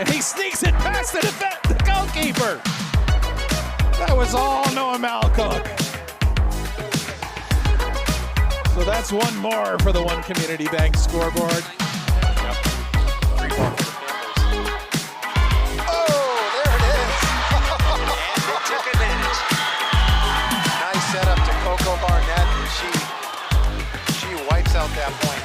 and he sneaks it past the goalkeeper. That was all Noah Malcook. So that's one more for the One Community Bank scoreboard. Setup to Coco Barnett, and she wipes out that point.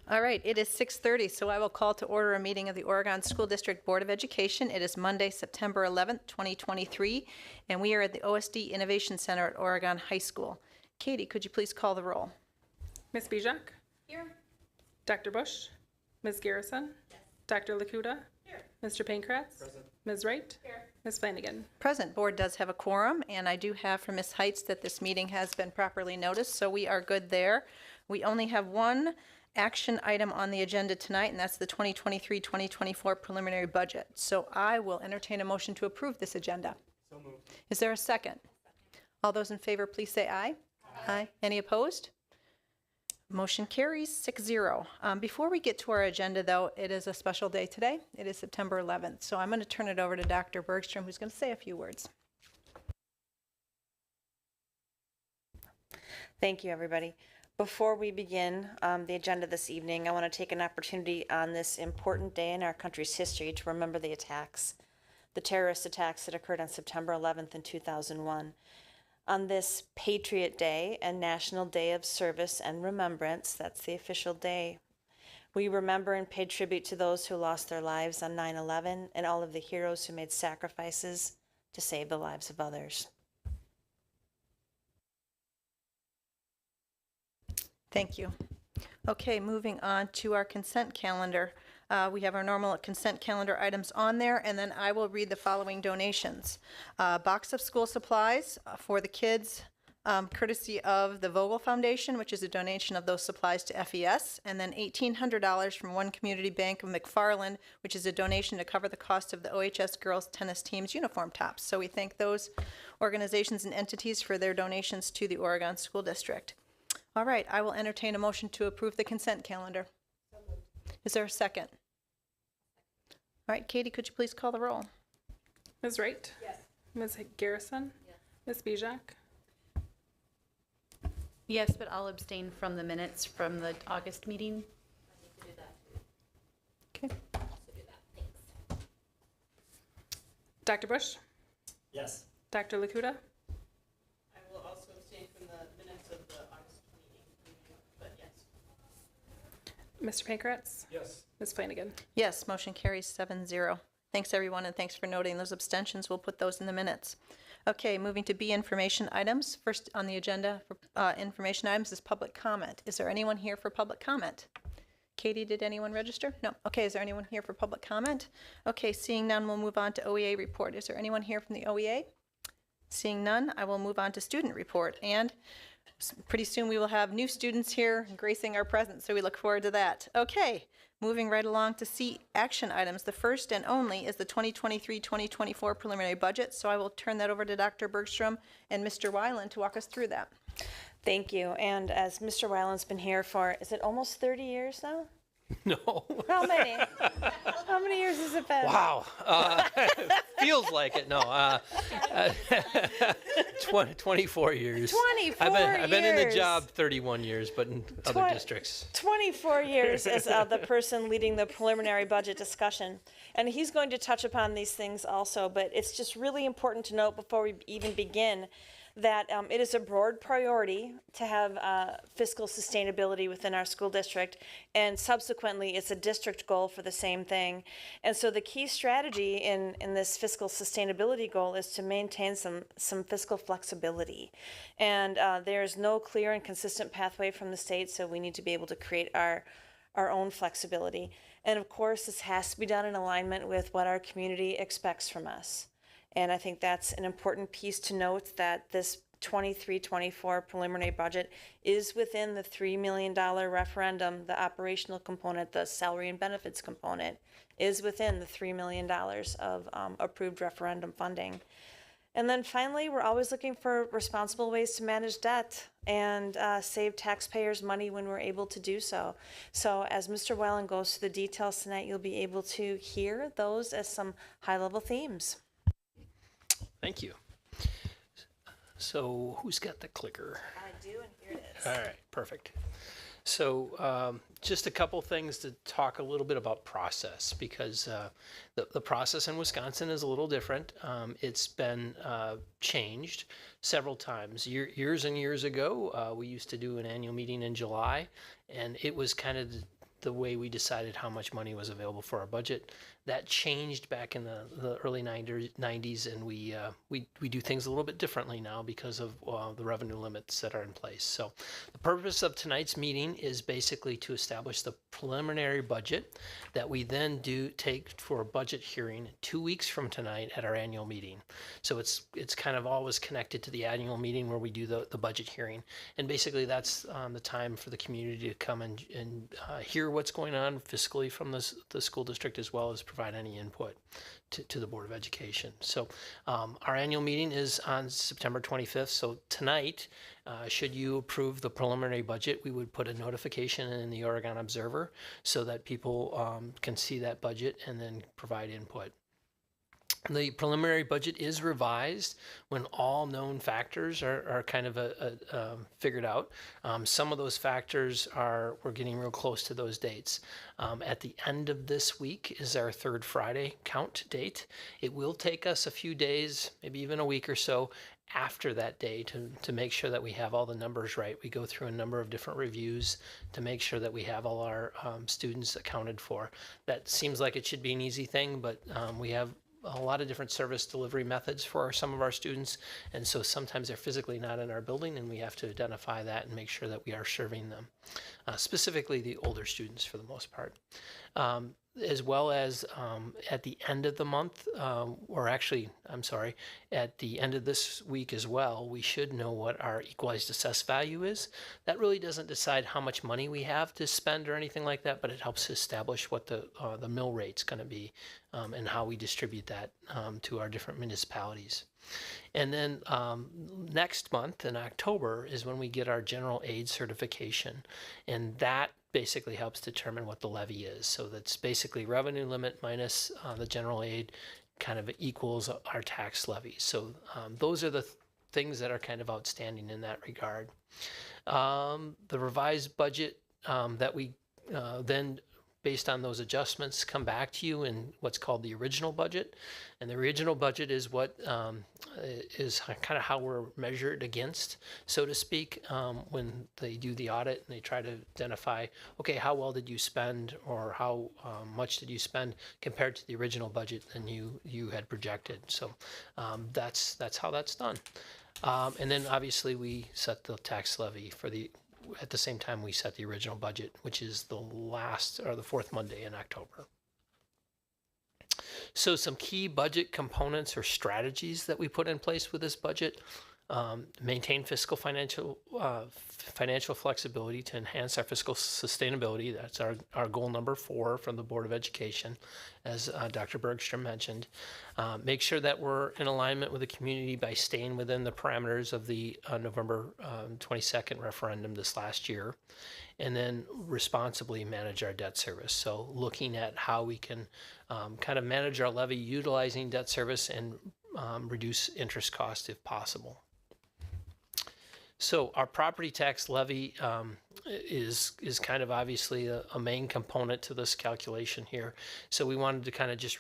All right, it is 6:30, so I will call to order a meeting of the Oregon School District Board of Education. It is Monday, September 11th, 2023, and we are at the OSD Innovation Center at Oregon High School. Katie, could you please call the roll? Ms. Bijak? Here. Dr. Bush? Ms. Garrison? Yes. Dr. Lakuta? Here. Mr. Pankratz? Present. Ms. Wright? Here. Ms. Flanagan? Present. Board does have a quorum, and I do have from Ms. Heitz that this meeting has been properly noticed, so we are good there. We only have one action item on the agenda tonight, and that's the 2023-2024 preliminary budget. So I will entertain a motion to approve this agenda. So moved. Is there a second? All those in favor, please say aye. Aye. Any opposed? Motion carries 6-0. Before we get to our agenda, though, it is a special day today. It is September 11th. So I'm going to turn it over to Dr. Bergstrom, who's going to say a few words. Thank you, everybody. Before we begin the agenda this evening, I want to take an opportunity on this important day in our country's history to remember the attacks, the terrorist attacks that occurred on September 11th in 2001. On this Patriot Day and National Day of Service and Remembrance, that's the official day, we remember and pay tribute to those who lost their lives on 9/11 and all of the heroes who made sacrifices to save the lives of others. Thank you. Okay, moving on to our consent calendar. We have our normal consent calendar items on there, and then I will read the following donations. Box of school supplies for the kids, courtesy of the Vogel Foundation, which is a donation of those supplies to FES, and then $1,800 from One Community Bank of McFarland, which is a donation to cover the cost of the OHS girls tennis team's uniform tops. So we thank those organizations and entities for their donations to the Oregon School District. All right, I will entertain a motion to approve the consent calendar. Is there a second? All right, Katie, could you please call the roll? Ms. Wright? Yes. Ms. Garrison? Yes. Ms. Bijak? Yes, but I'll abstain from the minutes from the August meeting. Okay. Dr. Bush? Yes. Dr. Lakuta? I will also abstain from the minutes of the August 28th meeting, but yes. Mr. Pankratz? Yes. Ms. Flanagan? Yes, motion carries 7-0. Thanks, everyone, and thanks for noting those abstentions. We'll put those in the minutes. Okay, moving to B, information items. First on the agenda for information items is public comment. Is there anyone here for public comment? Katie, did anyone register? No. Okay, is there anyone here for public comment? Okay, seeing none, we'll move on to OEA report. Is there anyone here from the OEA? Seeing none, I will move on to student report. And pretty soon we will have new students here gracing our presence, so we look forward to that. Okay, moving right along to C, action items. The first and only is the 2023-2024 preliminary budget, so I will turn that over to Dr. Bergstrom and Mr. Weiland to walk us through that. Thank you. And as Mr. Weiland's been here for, is it almost 30 years now? No. How many? How many years has it been? Wow. Feels like it. No. 24 years. 24 I've been in the years. job 31 years, but in other districts. 24 years as the person leading the preliminary budget discussion. And he's going to touch upon these things also, but it's just really important to note before we even begin that it is a broad priority to have fiscal sustainability within our school district, and subsequently it's a district goal for the same thing. And so the key strategy in this fiscal sustainability goal is to maintain some fiscal flexibility. And there's no clear and consistent pathway from the state, so we need to be able to create our own flexibility. And of course, this has to be done in alignment with what our community expects from us. And I think that's an important piece to note, that this 23-24 preliminary budget is within the $3 million referendum. The operational component, the salary and benefits component, is within the $3 million of approved referendum funding. And then finally, we're always looking for responsible ways to manage debt and save taxpayers money when we're able to do so. So as Mr. Weiland goes through the details tonight, you'll be able to hear those as some high-level themes. Thank you. So who's got the clicker? I do, and here it is. All right, perfect. So just a couple things to talk a little bit about process, because the process in Wisconsin is a little different. It's been changed several times. Years and years ago, we used to do an annual meeting in July, and it was kind of the way we decided how much money was available for our budget. That changed back in the early 90s, and we do things a little bit differently now because of the revenue limits that are in place. So the purpose of tonight's meeting is basically to establish the preliminary budget that we then take for a budget hearing 2 weeks from tonight at our annual meeting. So it's kind of always connected to the annual meeting where we do the budget hearing. And basically that's the time for the community to come and hear what's going on fiscally from the school district, as well as provide any input to the Board of Education. So our annual meeting is on September 25th. So tonight, should you approve the preliminary budget, we would put a notification in the Oregon Observer so that people can see that budget and then provide input. The preliminary budget is revised when all known factors are kind of figured out. Some of those factors we're getting real close to those dates. At the end of this week is our third Friday count date. It will take us a few days, maybe even a week or so after that day to make sure that we have all the numbers right. We go through a number of different reviews to make sure that we have all our students accounted for. That seems like it should be an easy thing, but we have a lot of different service delivery methods for some of our students, and so sometimes they're physically not in our building, and we have to identify that and make sure that we are serving them, specifically the older students for the most part. as well as at the end of the month, or actually, I'm sorry, at the end of this week as well, we should know what our equalized assessed value is. That really doesn't decide how much money we have to spend or anything like that, but it helps establish what the mill rate's going to be and how we distribute that to our different municipalities. And then next month in October is when we get our general aid certification, and that basically helps determine what the levy is. So that's basically revenue limit minus the general aid kind of equals our tax levy. So those are the things that are kind of outstanding in that regard. The revised budget that we then, based on those adjustments, come back to you in what's called the original budget. And the original budget is what is kind of how we're measured against, so to speak, when they do the audit and they try to identify, okay, how well did you spend, or how much did you spend compared to the original budget than you had projected. So that's how that's done. And then obviously we set the tax levy at the same time we set the original budget, which is the last or the fourth Monday in October. So some key budget components or strategies that we put in place with this budget: maintain fiscal financial flexibility to enhance our fiscal sustainability. That's our goal number 4 from the Board of Education, as Dr. Bergstrom mentioned. Make sure that we're in alignment with the community by staying within the parameters of the November 22nd referendum this last year. And then responsibly manage our debt service. So looking at how we can kind of manage our levy utilizing debt service and reduce interest costs if possible. So our property tax levy is kind of obviously a main component to this calculation here. So we wanted to kind of just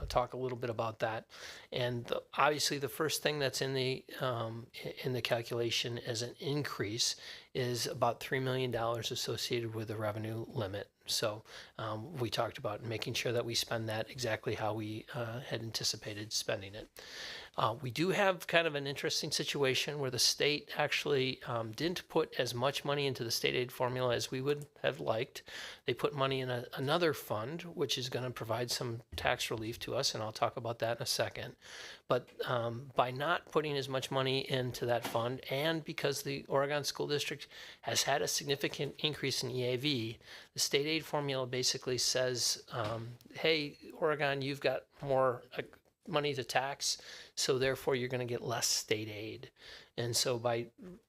talk a little bit about that. And obviously the first thing that's in the calculation as an increase is about $3 million associated with the revenue limit. So we talked about making sure that we spend that exactly how we had anticipated spending it. We do have kind of an interesting situation where the state actually didn't put as much money into the state aid formula as we would have liked. They put money in another fund, which is going to provide some tax relief to us, and I'll talk about that in a second. But by not putting as much money into that fund, and because the Oregon School District has had a significant increase in EAV, the state aid formula basically says, hey, Oregon, you've got more money to tax, so therefore you're going to get less state aid. And so by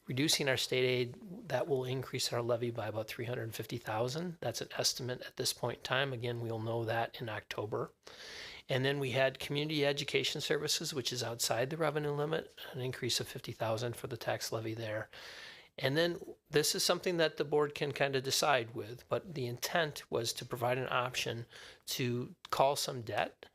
reducing our state aid, that will increase our levy by about $350,000. That's an estimate at this point in time. Again, we'll know that in October. And then we had community education services, which is outside the revenue limit, an increase of $50,000 for the tax levy there. And then this is something that the board can kind of decide with, but the intent was to provide an option to call some debt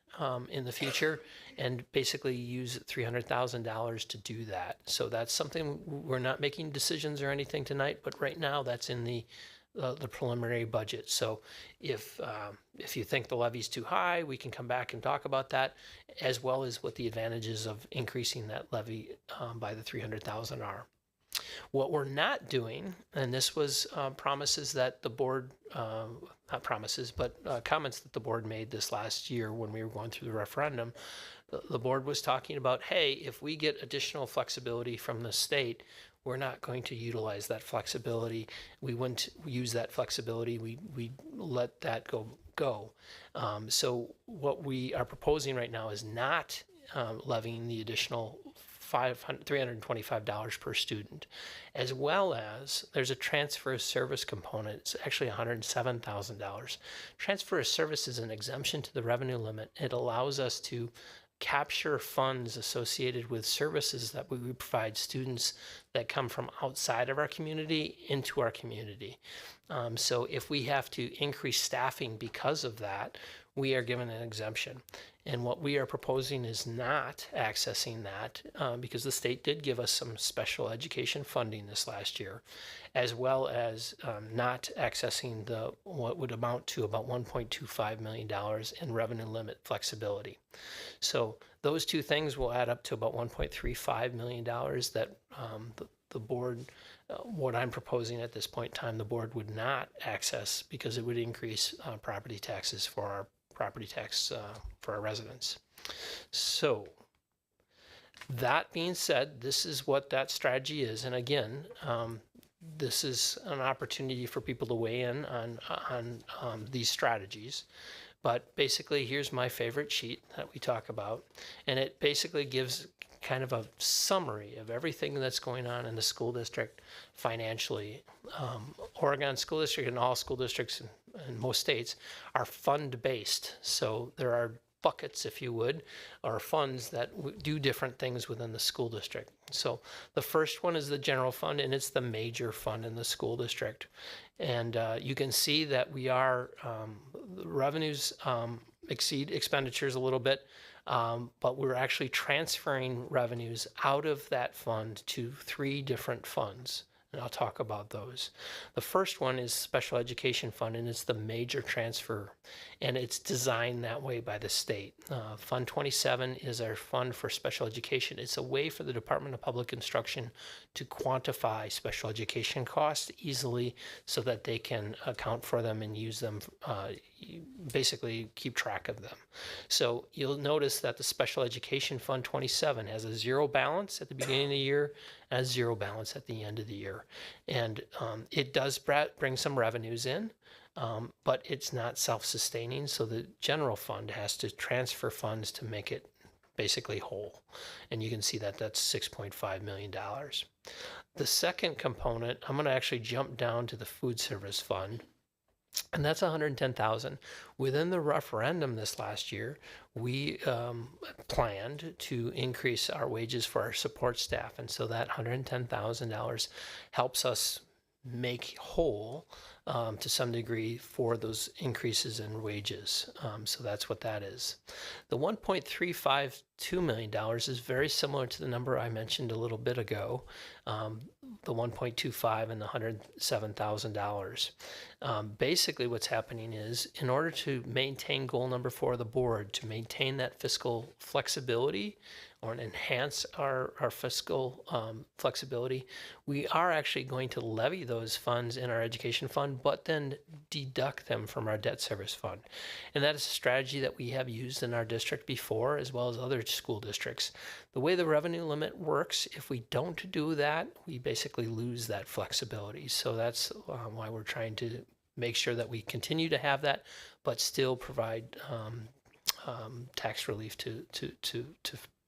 in the future and basically use $300,000 to do that. So that's something, we're not making decisions or anything tonight, but right now that's in the preliminary budget. So if you think the levy's too high, we can come back and talk about that, as well as what the advantages of increasing that levy by the $300,000 are. What we're not doing, and this was promises that the board, not promises, but comments that the board made this last year when we were going through the referendum, the board was talking about, hey, if we get additional flexibility from the state, we're not going to utilize that flexibility. We wouldn't use that flexibility. We let that go. So what we are proposing right now is not levying the additional $325 per student, as well as there's a transfer of service component. It's actually $107,000. Transfer of service is an exemption to the revenue limit. It allows us to capture funds associated with services that we provide students that come from outside of our community into our community. So if we have to increase staffing because of that, we are given an exemption. And what we are proposing is not accessing that because the state did give us some special education funding this last year, as well as not accessing what would amount to about $1.25 million in revenue limit flexibility. So those two things will add up to about $1.35 million that the board, what I'm proposing at this point in time, the board would not access because it would increase property taxes for our property tax for our residents. So that being said, this is what that strategy is. And again, this is an opportunity for people to weigh in on these strategies. But basically, here's my favorite sheet that we talk about. And it basically gives kind of a summary of everything that's going on in the school district financially. Oregon School District and all school districts in most states are fund-based. So there are buckets, if you would, or funds that do different things within the school district. So the first one is the general fund, and it's the major fund in the school district. And you can see that we are, revenues exceed expenditures a little bit, but we're actually transferring revenues out of that fund to 3 different funds. And I'll talk about those. The first one is Special Education Fund, and it's the major transfer, and it's designed that way by the state. Fund 27 is our fund for special education. It's a way for the Department of Public Instruction to quantify special education costs easily so that they can account for them and use them, basically keep track of them. So you'll notice that the Special Education Fund 27 has a 0 balance at the beginning of the year and a 0 balance at the end of the year. And it does bring some revenues in, but it's not self-sustaining. So the general fund has to transfer funds to make it basically whole. And you can see that that's $6.5 million. The second component, I'm going to actually jump down to the Food Service Fund. And that's $110,000. Within the referendum this last year, we planned to increase our wages for our support staff. And so that $110,000 helps us make whole to some degree for those increases in wages. So that's what that is. The $1.352 million is very similar to the number I mentioned a little bit ago, the 1.25 and the $107,000. Basically what's happening is, in order to maintain goal number 4 of the board, to maintain that fiscal flexibility or enhance our fiscal flexibility, we are actually going to levy those funds in our education fund, but then deduct them from our debt service fund. And that is a strategy that we have used in our district before, as well as other school districts. The way the revenue limit works, if we don't do that, we basically lose that flexibility. So that's why we're trying to make sure that we continue to have that, but still provide tax relief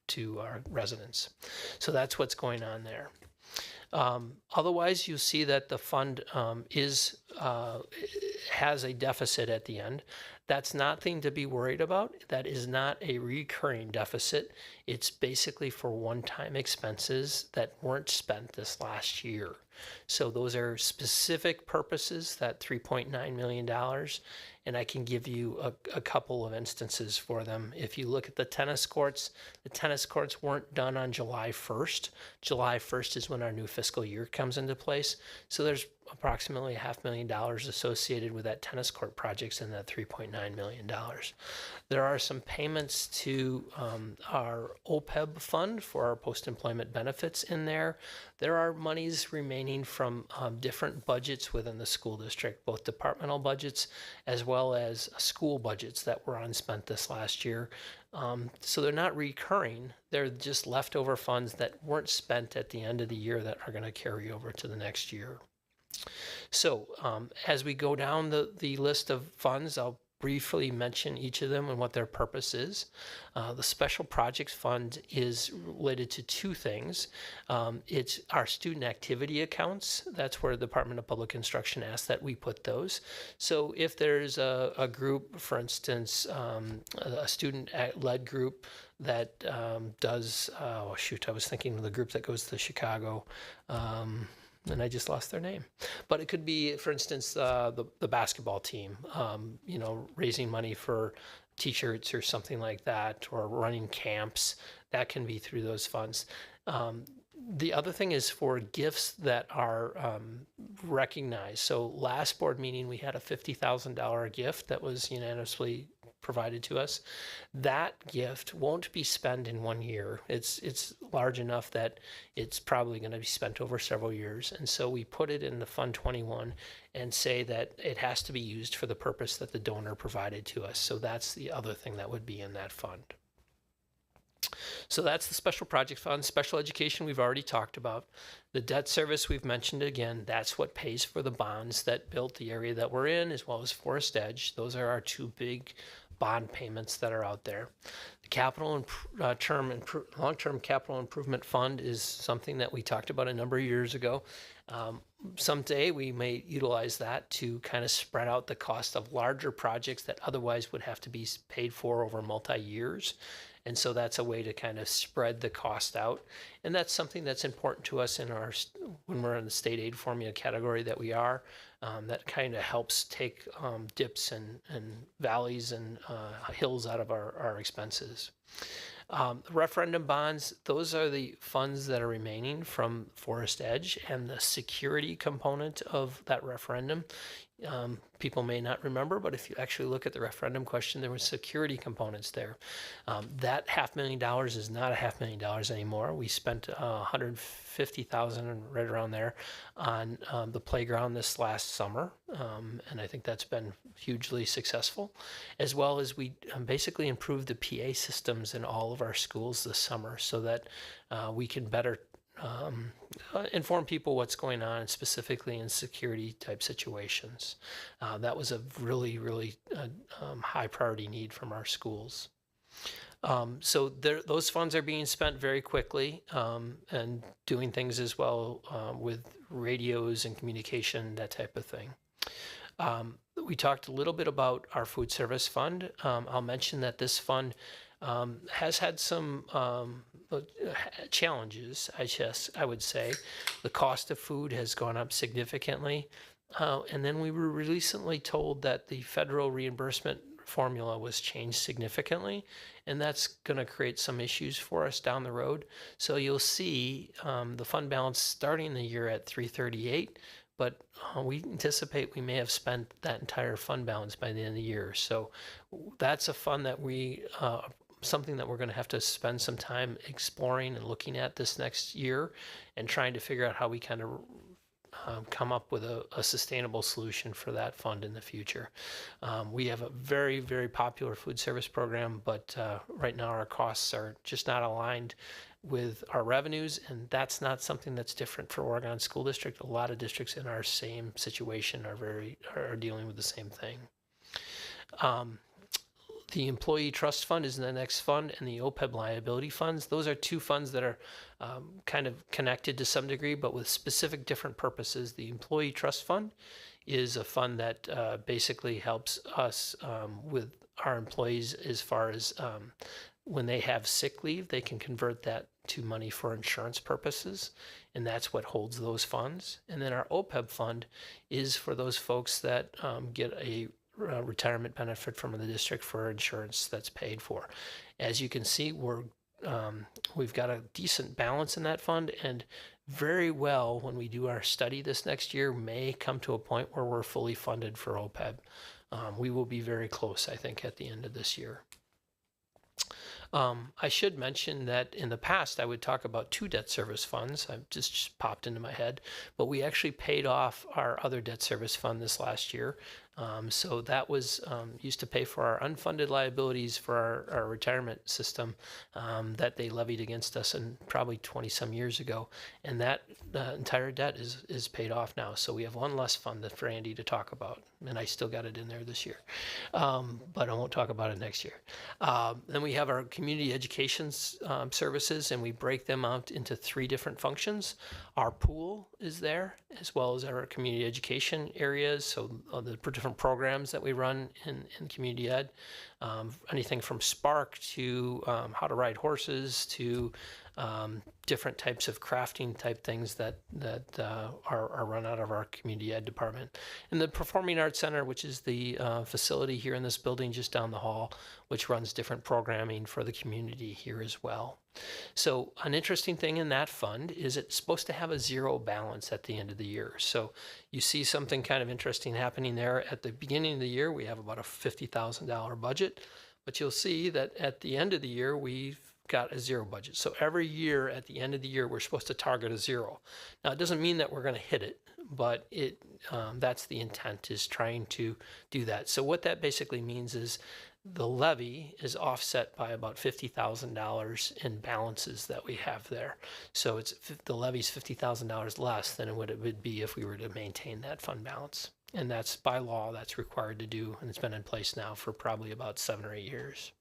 to our residents. So that's what's going on there. Otherwise, you see that the fund has a deficit at the end. That's nothing to be worried about. That is not a recurring deficit. It's basically for one-time expenses that weren't spent this last year. So those are specific purposes, that $3.9 million. And I can give you a couple of instances for them. If you look at the tennis courts weren't done on July 1st. July 1st is when our new fiscal year comes into place. So there's approximately $500,000 associated with that tennis court projects in that $3.9 million. There are some payments to our OPEB fund for our post-employment benefits in there. There are monies remaining from different budgets within the school district, both departmental budgets as well as school budgets that were unspent this last year. So they're not recurring. They're just leftover funds that weren't spent at the end of the year that are going to carry over to the next year. So as we go down the list of funds, I'll briefly mention each of them and what their purpose is. The Special Projects Fund is related to 2 things. It's our student activity accounts. That's where the Department of Public Instruction asks that we put those. So if there's a group, for instance, a student-led group that does, I was thinking of the group that goes to Chicago, and I just lost their name. But it could be, for instance, the basketball team, raising money for T-shirts or something like that, or running camps. That can be through those funds. The other thing is for gifts that are recognized. So last board meeting, we had a $50,000 gift that was unanimously provided to us. That gift won't be spent in 1 year. It's large enough that it's probably going to be spent over several years. And so we put it in the Fund 21 and say that it has to be used for the purpose that the donor provided to us. So that's the other thing that would be in that fund. So that's the special project fund. Special education we've already talked about. The debt service we've mentioned again. That's what pays for the bonds that built the area that we're in, as well as Forest Edge. Those are our two big bond payments that are out there. The capital and long-term capital improvement fund is something that we talked about a number of years ago. Someday we may utilize that to kind of spread out the cost of larger projects that otherwise would have to be paid for over multi-years. And so that's a way to kind of spread the cost out. And that's something that's important to us in our, when we're in the state aid formula category that we are, that kind of helps take dips and valleys and hills out of our expenses. Referendum bonds, those are the funds that are remaining from Forest Edge, and the security component of that referendum. People may not remember, but if you actually look at the referendum question, there were security components there. That $500,000 is not $500,000 anymore. We spent $150,000 right around there on the playground this last summer, and I think that's been hugely successful, as well as we basically improved the PA systems in all of our schools this summer so that we can better inform people what's going on, specifically in security type situations. That was a really, really high priority need from our schools. So those funds are being spent very quickly and doing things as well with radios and communication, that type of thing. We talked a little bit about our food service fund. I'll mention that this fund has had some challenges, I would say. The cost of food has gone up significantly. And then we were recently told that the federal reimbursement formula was changed significantly, and that's going to create some issues for us down the road. So you'll see the fund balance starting the year at 338, but we anticipate we may have spent that entire fund balance by the end of the year. So that's a fund that we something that we're going to have to spend some time exploring and looking at this next year, and trying to figure out how we kind of come up with a sustainable solution for that fund in the future. We have a very, very popular food service program, but right now our costs are just not aligned with our revenues, and that's not something that's different for Oregon School District. A lot of districts in our same situation are dealing with the same thing. The Employee Trust Fund is the next fund, and the OPEB liability funds. Those are two funds that are kind of connected to some degree, but with specific different purposes. The Employee Trust Fund is a fund that basically helps us with our employees as far as when they have sick leave, they can convert that to money for insurance purposes, and that's what holds those funds. And then our OPEB fund is for those folks that get a retirement benefit from the district for insurance that's paid for. As you can see, we've got a decent balance in that fund, and very well, when we do our study this next year, may come to a point where we're fully funded for OPEB. We will be very close, I think, at the end of this year. I should mention that in the past I would talk about two debt service funds. I've just popped into my head, but we actually paid off our other debt service fund this last year. So that was used to pay for our unfunded liabilities for our retirement system that they levied against us in probably 20 some years ago. And that entire debt is paid off now. So we have one less fund for Andy to talk about. And I still got it in there this year. But I won't talk about it next year. Then we have our community education services, and we break them out into three different functions. Our pool is there, as well as our community education areas. So the different programs that we run in community ed, anything from Spark to how to ride horses to different types of crafting type things that are run out of our community ed department. And the Performing Arts Center, which is the facility here in this building just down the hall, which runs different programming for the community here as well. So an interesting thing in that fund is it's supposed to have a zero balance at the end of the year. So you see something kind of interesting happening there. At the beginning of the year, we have about a $50,000 budget, but you'll see that at the end of the year, we've got a zero budget. So every year at the end of the year, we're supposed to target a zero. Now, it doesn't mean that we're going to hit it, but that's the intent, is trying to do that. So what that basically means is the levy is offset by about $50,000 in balances that we have there. So the levy's $50,000 less than what it would be if we were to maintain that fund balance. And that's by law, that's required to do, and it's been in place now for probably about 7 or 8 years.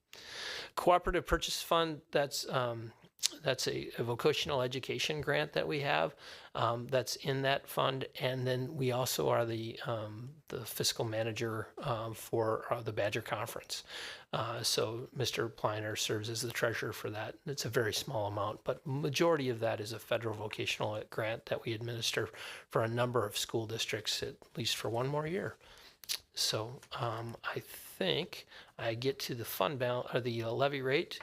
Cooperative Purchase Fund, that's a vocational education grant that we have that's in that fund, and then we also are the fiscal manager for the Badger Conference. So Mr. Pleiner serves as the treasurer for that. It's a very small amount, but majority of that is a federal vocational grant that we administer for a number of school districts, at least for 1 more year. So I think I get to the fund balance, or the levy rate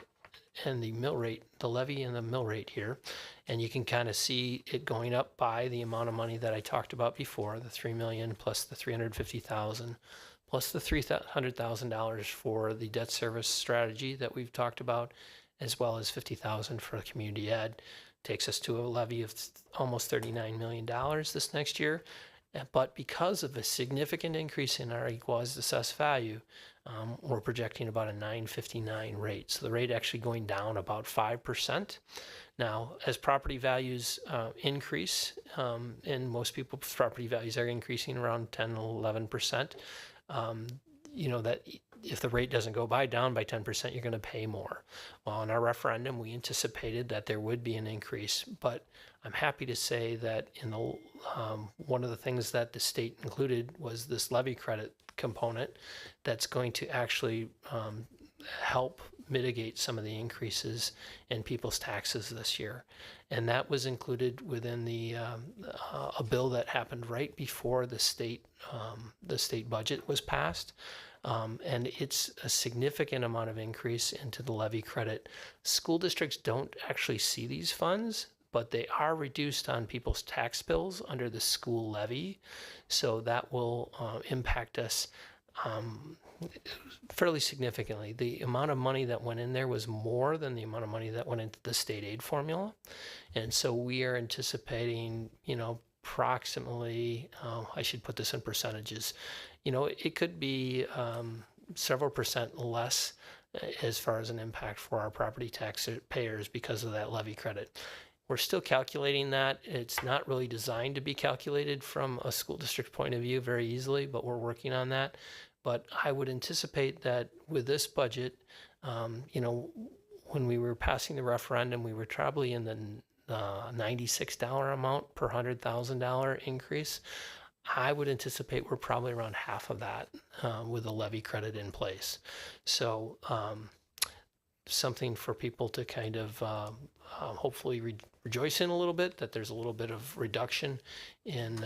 and the mill rate, the levy and the mill rate here, and you can kind of see it going up by the amount of money that I talked about before, the $3 million plus the $350,000 plus the $300,000 for the debt service strategy that we've talked about, as well as $50,000 for community ed. Takes us to a levy of almost $39 million this next year. But because of a significant increase in our equalized assessed value, we're projecting about a 9.59 rate. So the rate actually going down about 5%. Now, as property values increase, and most people's property values are increasing around 10, 11%, that if the rate doesn't go down by 10%, you're going to pay more. Well, in our referendum, we anticipated that there would be an increase, but I'm happy to say that in the one of the things that the state included was this levy credit component that's going to actually help mitigate some of the increases in people's taxes this year. And that was included within the a bill that happened right before the state budget was passed. And it's a significant amount of increase into the levy credit. School districts don't actually see these funds, but they are reduced on people's tax bills under the school levy. So that will impact us fairly significantly. The amount of money that went in there was more than the amount of money that went into the state aid formula. And so we are anticipating, approximately, I should put this in percentages, it could be several percent less as far as an impact for our property tax payers because of that levy credit. We're still calculating that. It's not really designed to be calculated from a school district point of view very easily, but we're working on that. But I would anticipate that with this budget, when we were passing the referendum, we were probably in the $96 amount per $100,000 increase. I would anticipate we're probably around half of that with a levy credit in place. So something for people to kind of hopefully rejoice in a little bit, that there's a little bit of reduction in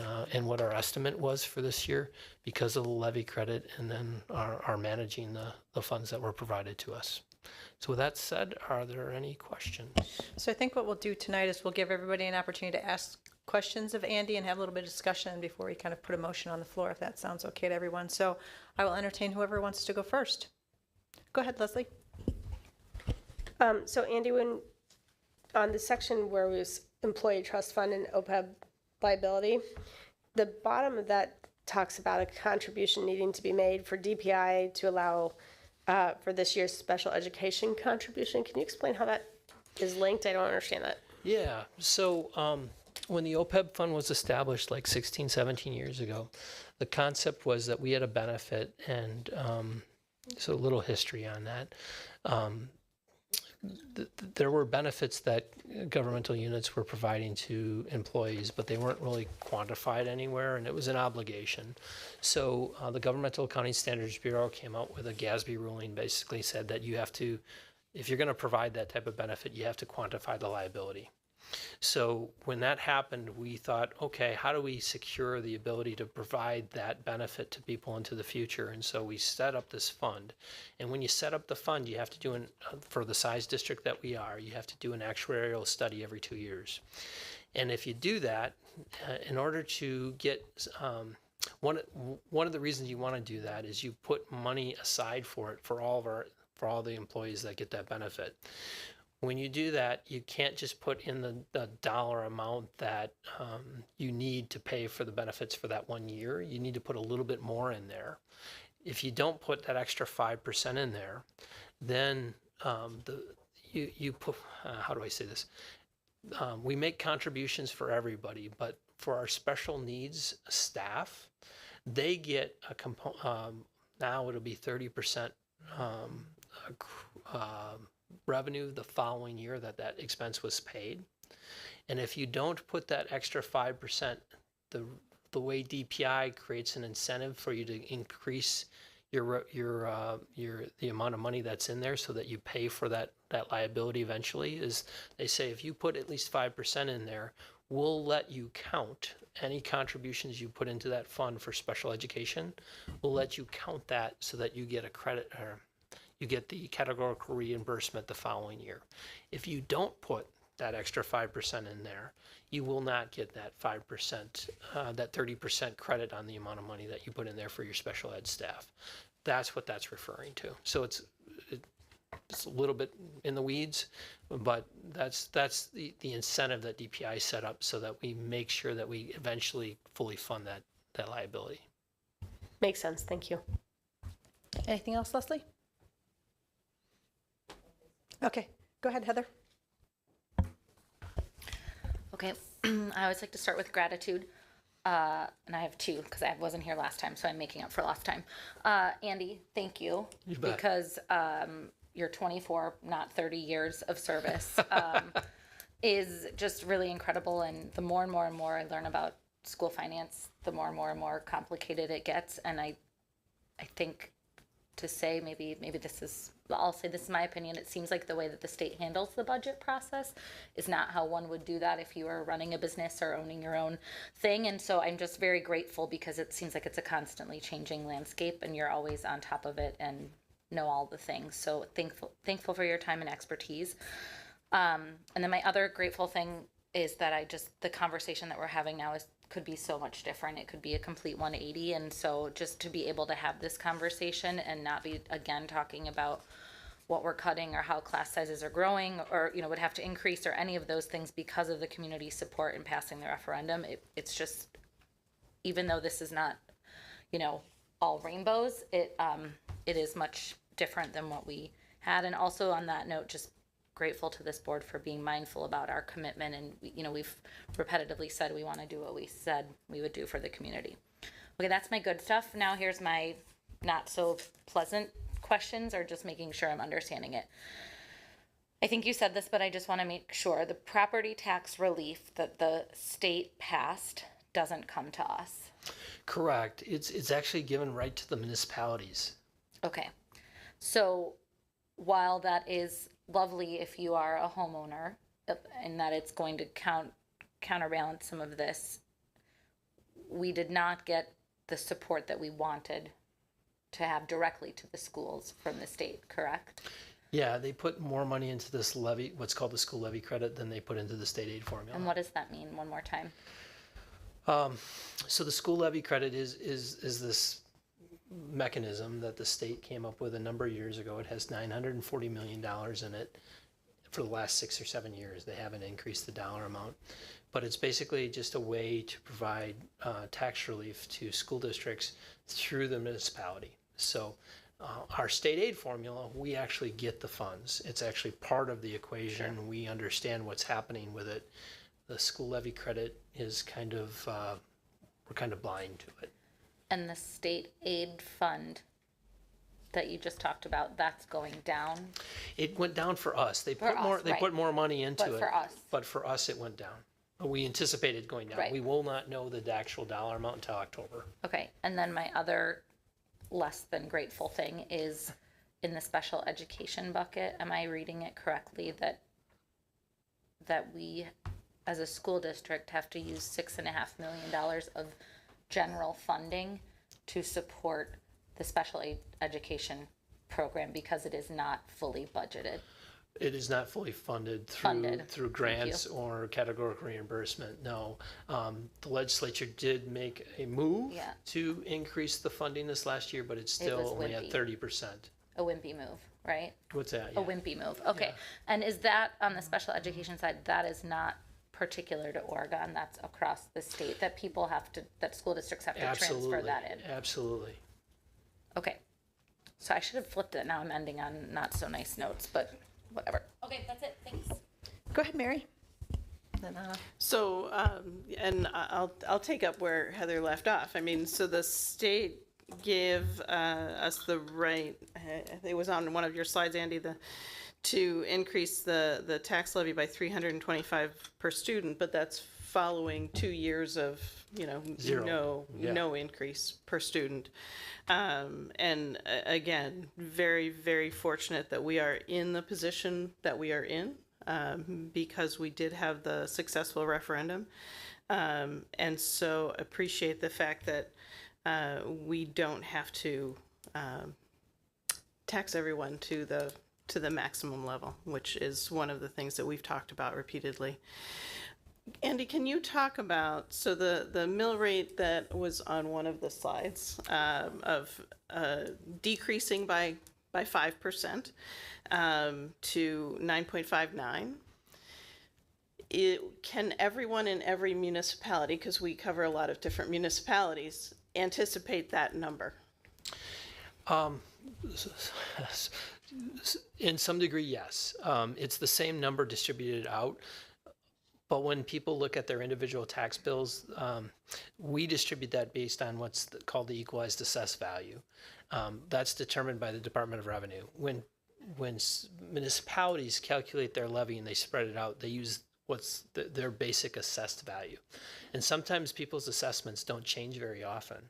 what our estimate was for this year because of the levy credit, and then our managing the funds that were provided to us. So with that said, are there any questions? So I think what we'll do tonight is we'll give everybody an opportunity to ask questions of Andy and have a little bit of discussion before we kind of put a motion on the floor, if that sounds okay to everyone. So I will entertain whoever wants to go first. Go ahead, Leslie. So Andy, when on the section where it was employee trust fund and OPEB liability, the bottom of that talks about a contribution needing to be made for DPI to allow for this year's special education contribution. Can you explain how that is linked? I don't understand that. Yeah, so when the OPEB fund was established like 16, 17 years ago, the concept was that we had a benefit, and so a little history on that. There were benefits that governmental units were providing to employees, but they weren't really quantified anywhere, and it was an obligation. So the Governmental Accounting Standards Bureau came out with a GASB ruling, basically said that you have to if you're going to provide that type of benefit, you have to quantify the liability. So when that happened, we thought, okay, how do we secure the ability to provide that benefit to people into the future? And so we set up this fund. And when you set up the fund, you have to do for the size district that we are, you have to do an actuarial study every 2 years. And if you do that, in order to get one of the reasons you want to do that is you put money aside for it for all the employees that get that benefit. When you do that, you can't just put in the dollar amount that you need to pay for the benefits for that 1 year. You need to put a little bit more in there. If you don't put that extra 5% in there, then you put, how do I say this? We make contributions for everybody, but for our special needs staff, they get a now it'll be 30% revenue the following year that expense was paid. And if you don't put that extra 5%, the way DPI creates an incentive for you to increase the amount of money that's in there so that you pay for that liability eventually, is they say if you put at least 5% in there, we'll let you count any contributions you put into that fund for special education. We'll let you count that so that you get a credit, or you get the categorical reimbursement the following year. If you don't put that extra 5% in there, you will not get that 5%, that 30% credit on the amount of money that you put in there for your special ed staff. That's what that's referring to. So it's a little bit in the weeds, but that's the incentive that DPI set up so that we make sure that we eventually fully fund that liability. Makes sense. Thank you. Anything else, Leslie? Okay, go ahead, Heather. Okay, I always like to start with gratitude. And I have two because I wasn't here last time, so I'm making up for lost time. Andy, thank you. You bet. Because your 24, not 30 years of service is just really incredible. And the more and more and more I learn about school finance, the more and more and more complicated it gets. And I think to say maybe I'll say this is my opinion. It seems like the way that the state handles the budget process is not how one would do that if you were running a business or owning your own thing. And so I'm just very grateful because it seems like it's a constantly changing landscape and you're always on top of it and know all the things. So thankful for your time and expertise. And then my other grateful thing is that the conversation that we're having now could be so much different. It could be a complete 180. And so just to be able to have this conversation and not be again talking about what we're cutting or how class sizes are growing or, would have to increase or any of those things because of the community support in passing the referendum. It's just, even though this is not, all rainbows, it is much different than what we had. And also on that note, just grateful to this board for being mindful about our commitment. And, we've repetitively said we want to do what we said we would do for the community. Okay, that's my good stuff. Now here's my not so pleasant questions, or just making sure I'm understanding it. I think you said this, but I just want to make sure the property tax relief that the state passed doesn't come to us. Correct. It's actually given right to the municipalities. Okay. So while that is lovely if you are a homeowner and that it's going to counterbalance some of this, we did not get the support that we wanted to have directly to the schools from the state, correct? Yeah, they put more money into this levy, what's called the school levy credit, than they put into the state aid formula. And what does that mean? One more time. So the school levy credit is this mechanism that the state came up with a number of years ago. It has $940 million in it. For the last 6 or 7 years, they haven't increased the dollar amount. But it's basically just a way to provide tax relief to school districts through the municipality. So our state aid formula, we actually get the funds. It's actually part of the equation. Sure. We understand what's happening with it. The school levy credit is kind of, we're kind of blind to it. And the state aid fund that you just talked about, that's going down? It went down for us. They put more money into it. But for us? But for us, it went down. We anticipated going down. Right. We will not know the actual dollar amount until October. Okay, and then my other less than grateful thing is in the special education bucket, am I reading it correctly that we, as a school district, have to use $6.5 million of general funding to support the special education program because it is not fully budgeted? It is not fully funded through grants or categorical reimbursement, no. The legislature did make a move to increase the funding this last year, but it's still only at 30%. A wimpy move, right? What's that? A wimpy move, okay. And is that, on the special education side, that is not particular to Oregon, that's across the state, that people have to, that school districts have to transfer that in? Absolutely. Okay. So I should have flipped it, now I'm ending on not so nice notes, but whatever. Okay, that's it, thanks. Go ahead, Mary. Then, So, and I'll take up where Heather left off. I mean, so the state gave us the right, it was on one of your slides, Andy, to increase the tax levy by $325 per student, but that's following 2 years of, Zero. no increase per student. And again, very, very fortunate that we are in the position that we are in, because we did have the successful referendum. And so appreciate the fact that we don't have to tax everyone to the maximum level, which is one of the things that we've talked about repeatedly. Andy, can you talk about, so the mill rate that was on one of the slides of decreasing by 5% to 9.59, can everyone in every municipality, because we cover a lot of different municipalities, anticipate that number? In some degree, yes. It's the same number distributed out. But when people look at their individual tax bills, we distribute that based on what's called the equalized assessed value. That's determined by the Department of Revenue. When municipalities calculate their levy and they spread it out, they use what's their basic assessed value. And sometimes people's assessments don't change very often.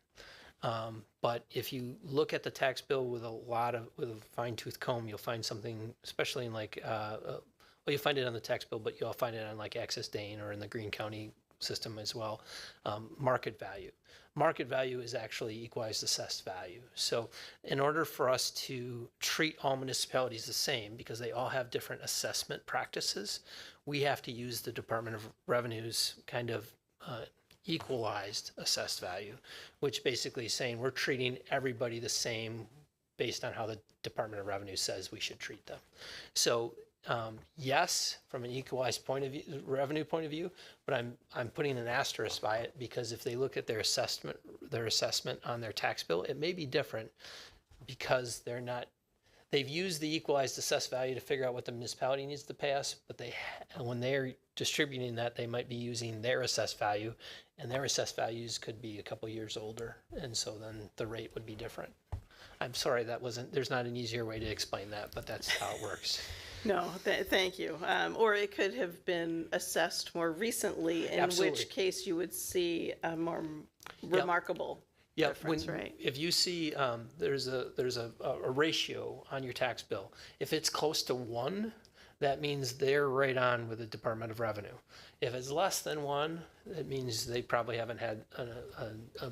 But if you look at the tax bill with a fine tooth comb, you'll find something, especially in like, well, you find it on the tax bill, but you'll find it on like Access Dane or in the Greene County system as well. Market value. Market value is actually equalized assessed value. So in order for us to treat all municipalities the same, because they all have different assessment practices, we have to use the Department of Revenue's kind of equalized assessed value, which basically is saying we're treating everybody the same based on how the Department of Revenue says we should treat them. So yes, from an equalized revenue point of view, but I'm putting an asterisk by it because if they look at their assessment on their tax bill, it may be different because they've used the equalized assessed value to figure out what the municipality needs to pay us, but when they're distributing that, they might be using their assessed value, and their assessed values could be a couple years older, and so then the rate would be different. I'm sorry, there's not an easier way to explain that, but that's how it works. No, thank you. Or it could have been assessed more recently, in Absolutely. which case you would see a more remarkable difference, right? If you see there's a ratio on your tax bill, if it's close to 1, that means they're right on with the Department of Revenue. If it's less than 1, it means they probably haven't had a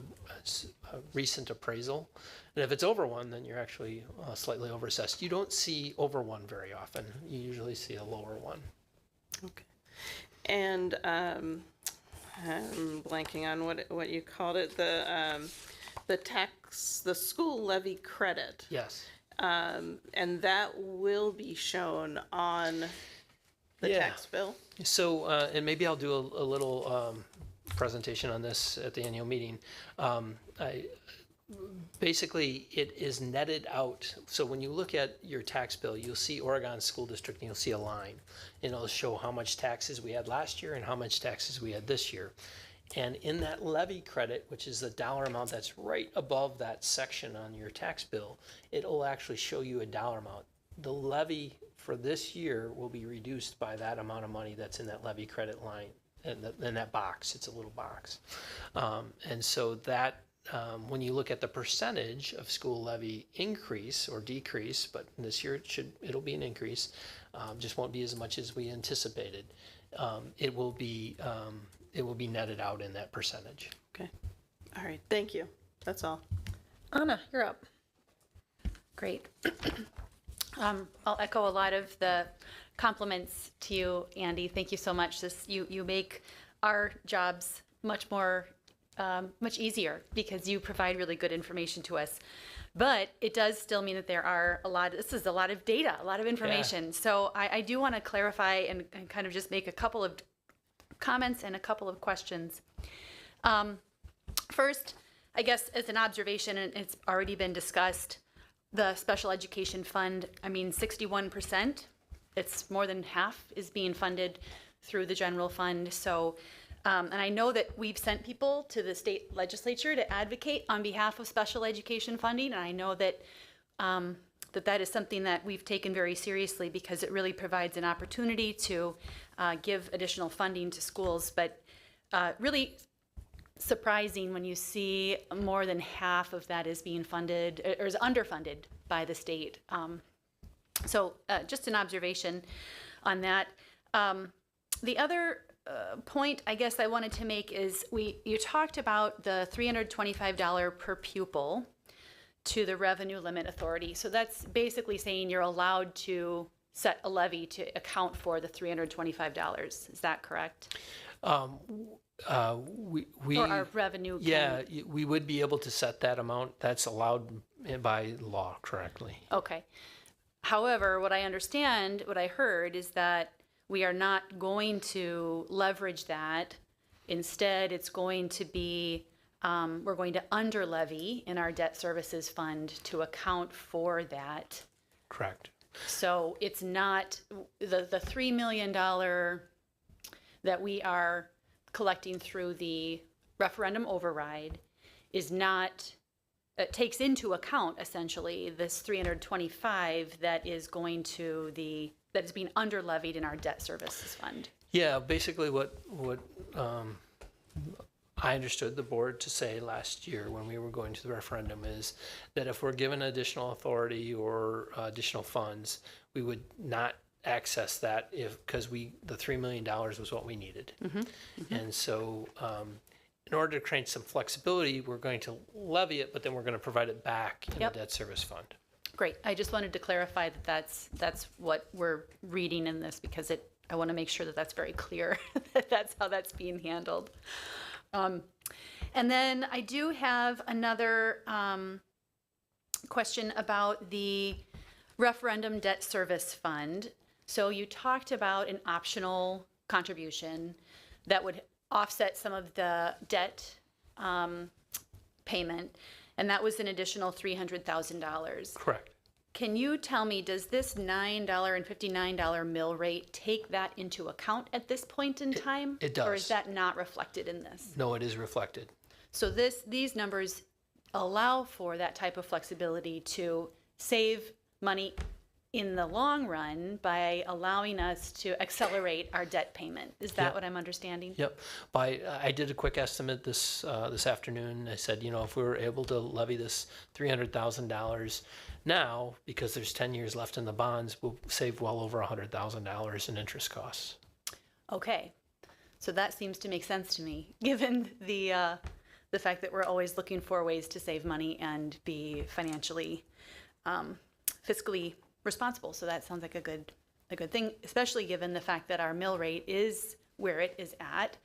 recent appraisal. And if it's over 1, then you're actually slightly overassessed. You don't see over 1 very often. You usually see a lower 1. Okay. And I'm blanking on what you called it, the school levy credit. Yes. And that will be shown on the tax bill. So, and maybe I'll do a little presentation on this at the annual meeting. Basically, it is netted out. So when you look at your tax bill, you'll see Oregon School District and you'll see a line. And it'll show how much taxes we had last year and how much taxes we had this year. And in that levy credit, which is the dollar amount that's right above that section on your tax bill, it'll actually show you a dollar amount. The levy for this year will be reduced by that amount of money that's in that levy credit line. And in that box, it's a little box. And so that when you look at the percentage of school levy increase or decrease, but this year it'll be an increase, just won't be as much as we anticipated. It will be netted out in that percentage. Okay. All right. Thank you. That's all. Anna, you're up. Great. I'll echo a lot of the compliments to you, Andy. Thank you so much. You make our jobs much easier because you provide really good information to us. But it does still mean that this is a lot of data, a lot of information. Yeah. So I do want to clarify and kind of just make a couple of comments and a couple of questions. First, I guess as an observation, and it's already been discussed, the special education fund, 61%, it's more than half is being funded through the general fund. So, and I know that we've sent people to the state legislature to advocate on behalf of special education funding. And I know that that is something that we've taken very seriously because it really provides an opportunity to give additional funding to schools. But really surprising when you see more than half of that is being funded or is underfunded by the state. So just an observation on that. The other point I guess I wanted to make is you talked about the $325 per pupil to the revenue limit authority. So that's basically saying you're allowed to set a levy to account for the $325. Is that correct? We or our revenue. Yeah, we would be able to set that amount. That's allowed by law correctly. Okay. However, what I heard is that we are not going to leverage that. Instead, it's going to be, we're going to under levy in our debt services fund to account for that. Correct. So it's not the $3 million that we are collecting through the referendum override is not, it takes into account essentially this 325 that is that is being under levied in our debt services fund. Yeah, basically what I understood the board to say last year when we were going to the referendum is that if we're given additional authority or additional funds, we would not access that because the $3 million was what we needed. Mm-hmm. Mm-hmm. And so in order to create some flexibility, we're going to levy it, but then we're going to provide it back in the debt service fund. Great. I just wanted to clarify that that's what we're reading in this because I want to make sure that that's very clear that that's how that's being handled. And then I do have another question about the referendum debt service fund. So you talked about an optional contribution that would offset some of the debt payment, and that was an additional $300,000. Correct. Can you tell me, does this $9.59 mill rate take that into account at this point in time? It does. Or is that not reflected in this? No, it is reflected. So these numbers allow for that type of flexibility to save money in the long run by allowing us to accelerate our debt payment. Is that what I'm understanding? Yep. I did a quick estimate this afternoon. I said, if we were able to levy this $300,000 now, because there's 10 years left in the bonds, we'll save well over $100,000 in interest costs. Okay. So that seems to make sense to me, given the fact that we're always looking for ways to save money and be financially, fiscally responsible. So that sounds like a good thing, especially given the fact that our mill rate is where it is at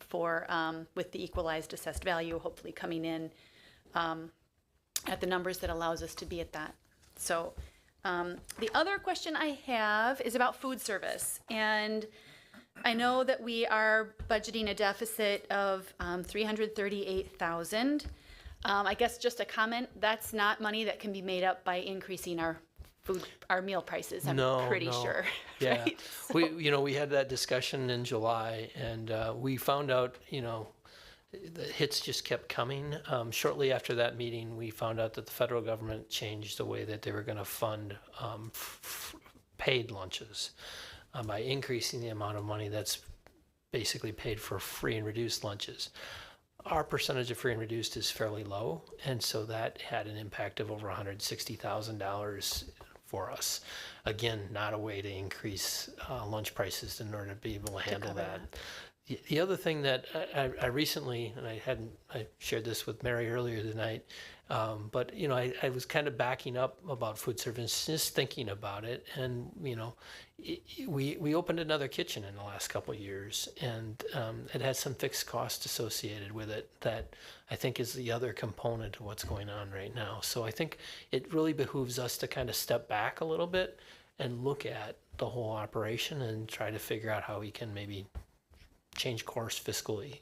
for with the equalized assessed value hopefully coming in at the numbers that allows us to be at that. So the other question I have is about food service, and I know that we are budgeting a deficit of $338,000. I guess just a comment, that's not money that can be made up by increasing our meal prices, I'm pretty sure. Yeah. Right? So. We had that discussion in July, and we found out, the hits just kept coming. Shortly after that meeting, we found out that the federal government changed the way that they were going to fund paid lunches by increasing the amount of money that's basically paid for free and reduced lunches. our percentage of free and reduced is fairly low, and so that had an impact of over $160,000 for us. Again, not a way to increase lunch prices in order to be able to handle that. The other thing that I recently, and I shared this with Mary earlier tonight, but I was kind of backing up about food service, just thinking about it, and we opened another kitchen in the last couple of years, and it had some fixed cost associated with it that I think is the other component of what's going on right now. So I think it really behooves us to kind of step back a little bit and look at the whole operation and try to figure out how we can maybe change course fiscally.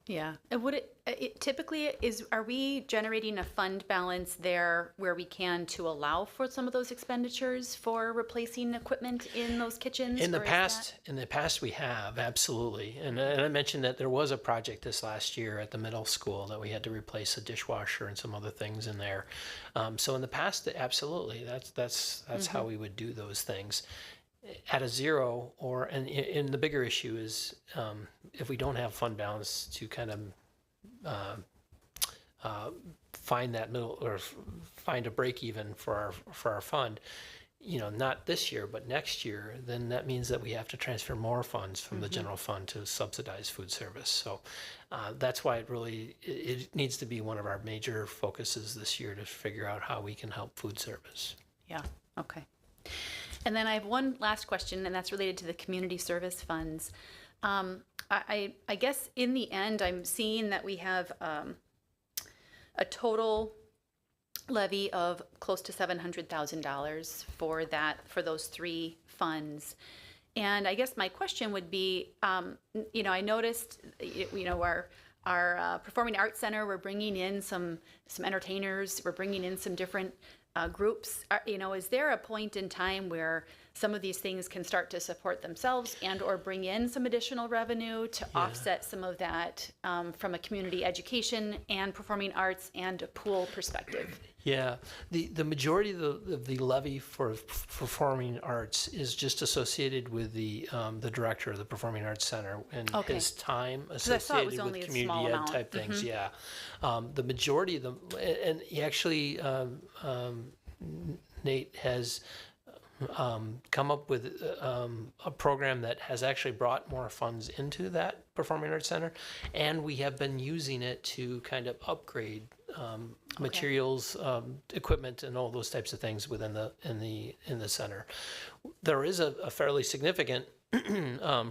Yeah. And would it typically are we generating a fund balance there where we can to allow for some of those expenditures for replacing equipment in those kitchens? In the past we have, absolutely. And I mentioned that there was a project this last year at the middle school that we had to replace a dishwasher and some other things in there. So in the past, absolutely, that's how we would do those things. At a zero, and the bigger issue is if we don't have fund balance to kind of find that middle or find a break even for our fund, not this year but next year, then that means that we have to transfer more funds from the general fund to subsidize food service. So that's why it needs to be one of our major focuses this year to figure out how we can help food service. Yeah. Okay. And then I have one last question, and that's related to the community service funds. I guess in the end, I'm seeing that we have a total levy of close to $700,000 for those three funds. And I guess my question would be, I noticed, our Performing Arts Center, we're bringing in some entertainers, we're bringing in some different groups. Is there a point in time where some of these things can start to support themselves and or bring in some additional revenue to offset some of that from a community education and performing arts and a pool perspective? Yeah, the majority of the levy for performing arts is just associated with the director of the Performing Arts Center and his time associated with community ed type things. Yeah, the majority of them, and he actually Nate has come up with a program that has actually brought more funds into that Performing Arts Center, and we have been using it to kind of upgrade materials, equipment, and all those types of things within the center. There is a fairly significant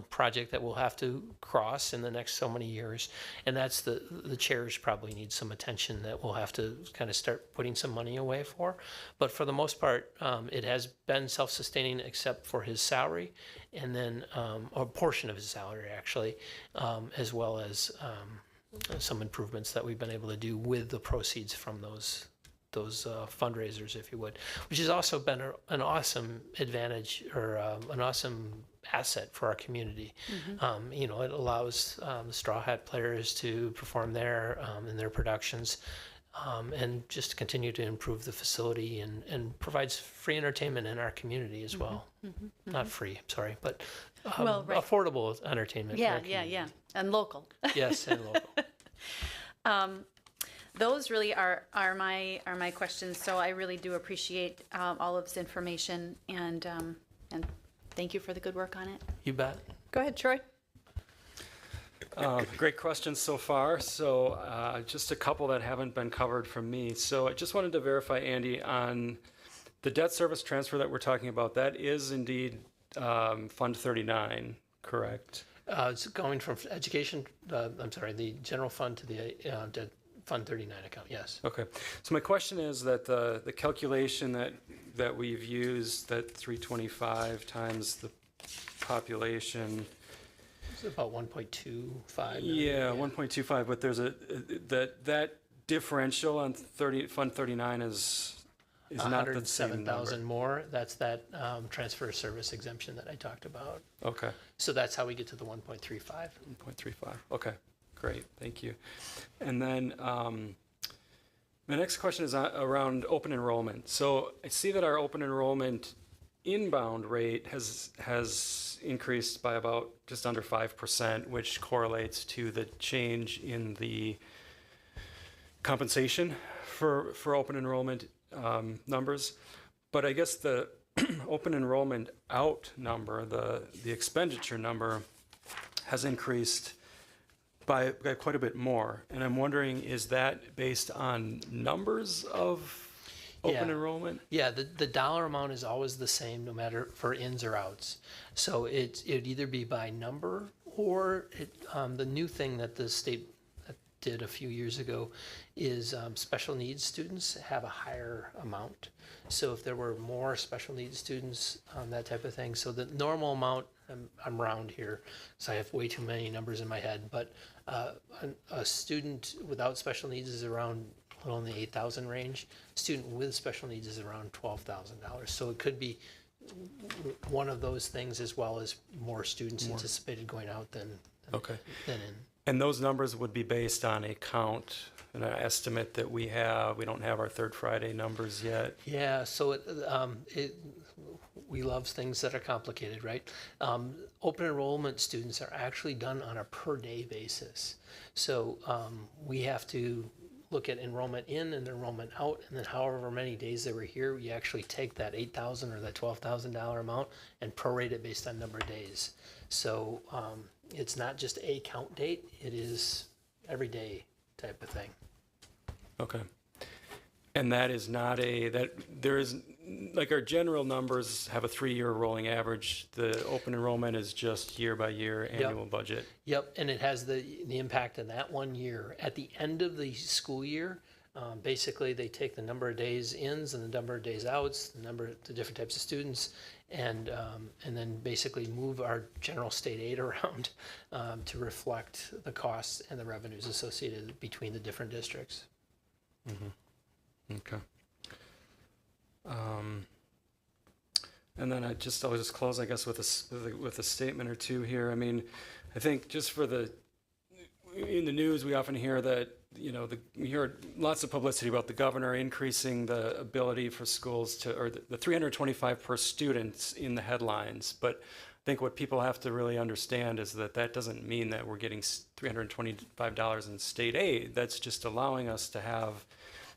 project that we'll have to cross in the next so many years, and that's the chairs probably need some attention that we'll have to kind of start putting some money away for. But for the most part, it has been self-sustaining except for his salary, and then or a portion of his salary actually, as well as some improvements that we've been able to do with the proceeds from those fundraisers, if you would, which has also been an awesome advantage or an awesome asset for our community. It allows the Straw Hat players to perform there in their productions, and just continue to improve the facility and provides free entertainment in our community as well. Not free, I'm sorry, but affordable entertainment. Yeah, and local. Yes, and local. Those really are my questions. So I really do appreciate all of this information, and thank you for the good work on it. You bet. Go ahead, Troy. Great questions so far. So just a couple that haven't been covered from me. So I just wanted to verify, Andy, on the debt service transfer that we're talking about. That is indeed Fund 39, correct? It's going from education, the general fund to the Fund 39 account, yes. Okay. So my question is that the calculation that we've used, that 325 times the population. It's about 1.25. Yeah, 1.25, but there's that differential on Fund 39 is not the same number. 107,000 more. That's that transfer service exemption that I talked about. Okay. So that's how we get to the 1.35. 1.35. Okay. Great, thank you. And then my next question is around open enrollment. So I see that our open enrollment inbound rate has increased by about just under 5%, which correlates to the change in the compensation for open enrollment numbers. But I guess the open enrollment out number, the expenditure number, has increased by quite a bit more. And I'm wondering, is that based on numbers of open Yeah. enrollment? Yeah, the dollar amount is always the same, no matter for ins or outs. So it'd either be by number, or the new thing that the state did a few years ago is special needs students have a higher amount. So if there were more special needs students, that type of thing. So the normal amount, I'm round here, so I have way too many numbers in my head, but a student without special needs is around a little in the 8,000 range. Student with special needs is around $12,000. So it could be one of those things, as well as more students anticipated going out than in. And those numbers would be based on a count, an estimate that we have. We don't have our third Friday numbers yet. Yeah, so we love things that are complicated, right? Open enrollment students are actually done on a per day basis. So we have to look at enrollment in and enrollment out, and then however many days they were here, we actually take that $8,000 or that $12,000 amount and prorate it based on number of days. So it's not just a count date, it is every day type of thing. Okay. And that is not there is, like, our general numbers have a 3-year rolling average. The open enrollment is just year by year annual budget. Yep, and it has the impact in that 1 year. At the end of the school year, basically they take the number of days ins and the number of days outs, the different types of students, and then basically move our general state aid around to reflect the costs and the revenues associated between the different districts. Okay. And then I'll just close, I guess, with a statement or two here. I mean, I think just in the news, we often hear that, we hear lots of publicity about the governor increasing the ability for schools or the 325 per student in the headlines. But I think what people have to really understand is that doesn't mean that we're getting $325 in state aid. That's just allowing us to have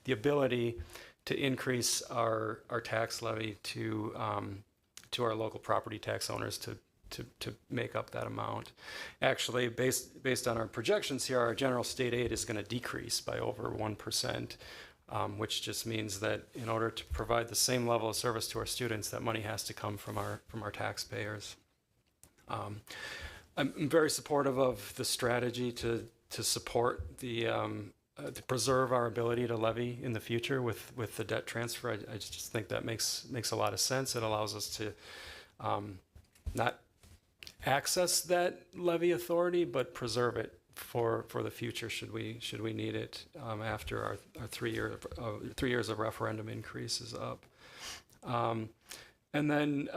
the ability to increase our tax levy to our local property tax owners to make up that amount. Actually, based on our projections here, our general state aid is going to decrease by over 1%, which just means that in order to provide the same level of service to our students, that money has to come from our taxpayers. I'm very supportive of the strategy to support to preserve our ability to levy in the future with the debt transfer. I just think that makes a lot of sense. It allows us to not access that levy authority, but preserve it for the future should we need it after our 3 years of referendum increase is up. And then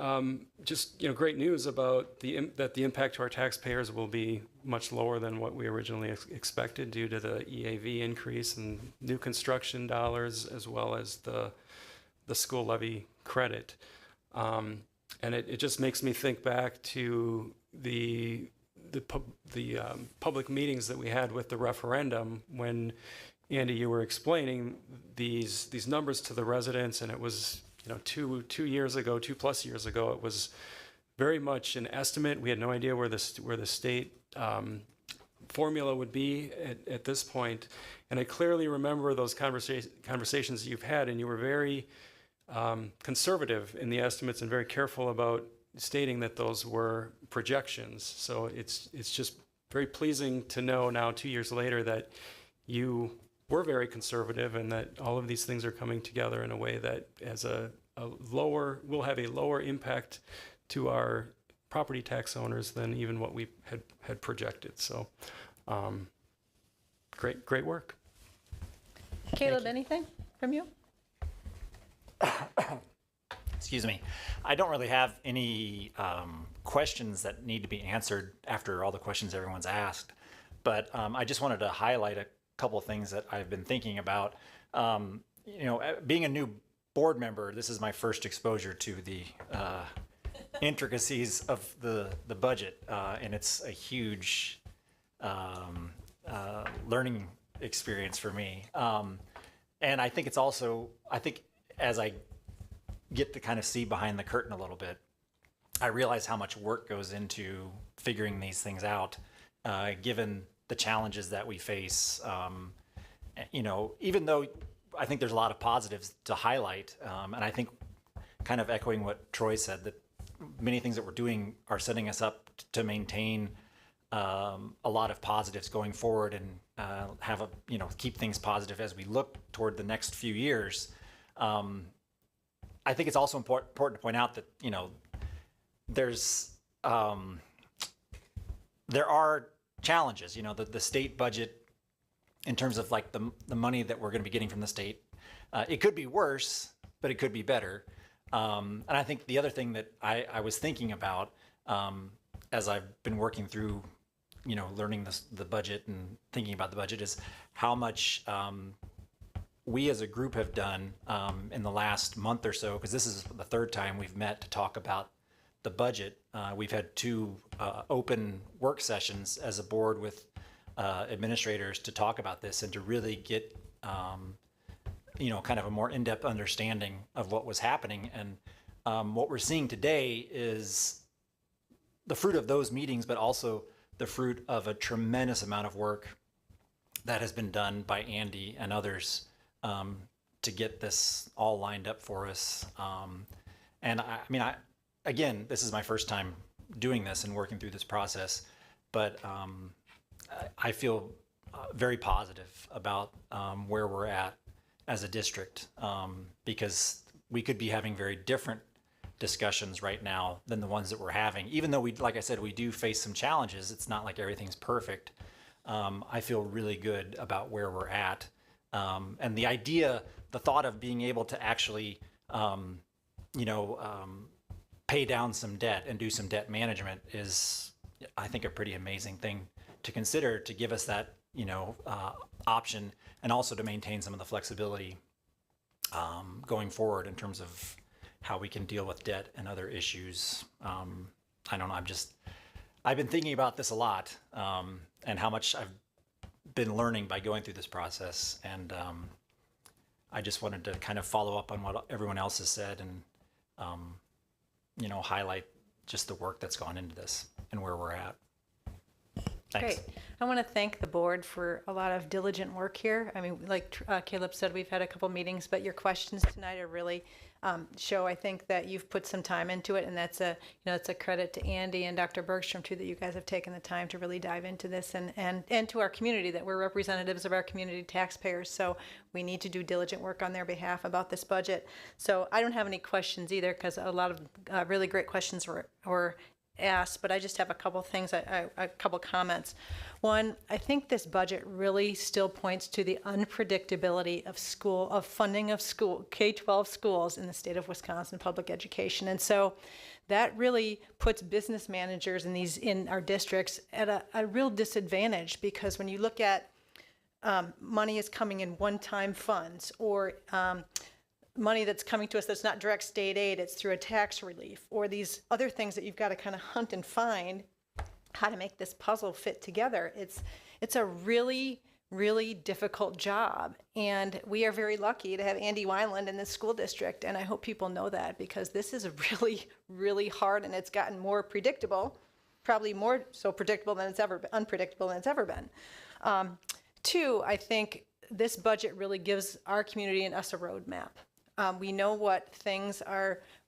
just great news about that the impact to our taxpayers will be much lower than what we originally expected due to the EAV increase and new construction dollars, as well as the school levy credit. And it just makes me think back to the public meetings that we had with the referendum when, Andy, you were explaining these numbers to the residents, and it was 2+ years ago, it was very much an estimate. We had no idea where the state formula would be at this point. And I clearly remember those conversations you've had, and you were very conservative in the estimates and very careful about stating that those were projections. So it's just very pleasing to know now, 2 years later, that you were very conservative and that all of these things are coming together in a way that will have a lower impact to our property tax owners than even what we had projected. So great work. Caleb, anything from you? Excuse me. I don't really have any questions that need to be answered after all the questions everyone's asked, but I just wanted to highlight a couple of things that I've been thinking about. Being a new board member, this is my first exposure to the intricacies of the budget, and it's a huge learning experience for me. And I think it's also, I think as I get to kind of see behind the curtain a little bit, I realize how much work goes into figuring these things out, given the challenges that we face. You know, even though I think there's a lot of positives to highlight, and I think kind of echoing what Troy said, that many things that we're doing are setting us up to maintain a lot of positives going forward and have a, you know, keep things positive as we look toward the next few years. I think it's also important to point out that, you know, there are challenges. You know, the state budget, in terms of like the money that we're going to be getting from the state, it could be worse, but it could be better. And I think the other thing that I was thinking about as I've been working through, you know, learning the budget and thinking about the budget is how much we as a group have done in the last month or so, because this is the third time we've met to talk about the budget. We've had 2 open work sessions as a board with administrators to talk about this and to really get, you know, kind of a more in-depth understanding of what was happening. And what we're seeing today is the fruit of those meetings, but also the fruit of a tremendous amount of work that has been done by Andy and others to get this all lined up for us. And I mean, again, this is my first time doing this and working through this process, but I feel very positive about where we're at as a district, because we could be having very different discussions right now than the ones that we're having. Even though like I said, we do face some challenges. It's not like everything's perfect. I feel really good about where we're at. And the thought of being able to actually, you know, pay down some debt and do some debt management is, I think, a pretty amazing thing to consider, to give us that, you know, option, and also to maintain some of the flexibility going forward in terms of how we can deal with debt and other issues. I don't know, I've been thinking about this a lot, and how much I've been learning by going through this process. And I just wanted to kind of follow up on what everyone else has said and, you know, highlight just the work that's gone into this and where we're at. Thanks. Great. I want to thank the board for a lot of diligent work here. I mean, like Caleb said, we've had a couple meetings, but your questions tonight are really show, I think, that you've put some time into it, and that's it's a credit to Andy and Dr. Bergstrom too, that you guys have taken the time to really dive into this, and to our community, that we're representatives of our community taxpayers, so we need to do diligent work on their behalf about this budget. So I don't have any questions either, because a lot of really great questions were asked, but I just have a couple things, a couple comments. One, I think this budget really still points to the unpredictability of funding of K-12 schools in the state of Wisconsin public education. And so that really puts business managers in our districts at a real disadvantage, because when you look at money is coming in one-time funds, or money that's coming to us that's not direct state aid, it's through a tax relief, or these other things that you've got to kind of hunt and find how to make this puzzle fit together. It's a really, really difficult job. And we are very lucky to have Andy Wineland in this school district. And I hope people know that, because this is really, really hard, and it's gotten more predictable, probably more so predictable than it's ever been, unpredictable than it's ever been. 2, I think this budget really gives our community and us a roadmap. We know what things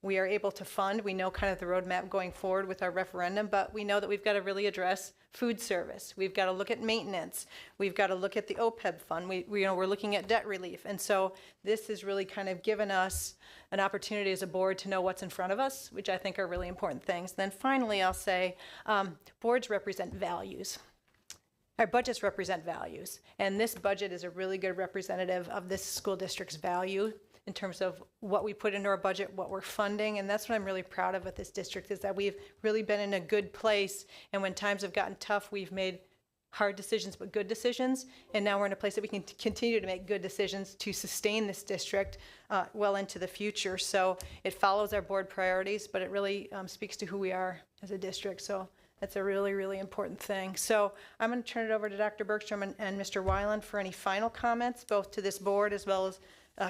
we are able to fund. We know kind of the roadmap going forward with our referendum, but we know that we've got to really address food service. We've got to look at maintenance. We've got to look at the OPEB fund. We're looking at debt relief. And so this has really kind of given us an opportunity as a board to know what's in front of us, which I think are really important things. Then finally, I'll say boards represent values. Our budgets represent values. And this budget is a really good representative of this school district's value in terms of what we put into our budget, what we're funding. And that's what I'm really proud of with this district, is that we've really been in a good place. And when times have gotten tough, we've made hard decisions, but good decisions. And now we're in a place that we can continue to make good decisions to sustain this district well into the future. So it follows our board priorities, but it really speaks to who we are as a district. So that's a really, really important thing. So I'm going to turn it over to Dr. Bergstrom and Mr. Weiland for any final comments, both to this board as well as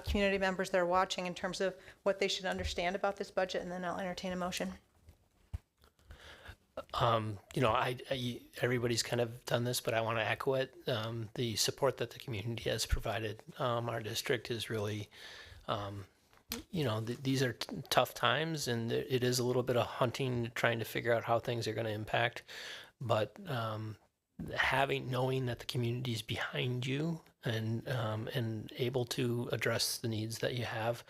community members that are watching in terms of what they should understand about this budget, and then I'll entertain a motion. You know, everybody's kind of done this, but I want to echo it. The support that the community has provided our district is really, you know, these are tough times, and it is a little bit of hunting, trying to figure out how things are going to impact. But knowing that the community is behind you and able to address the needs that you have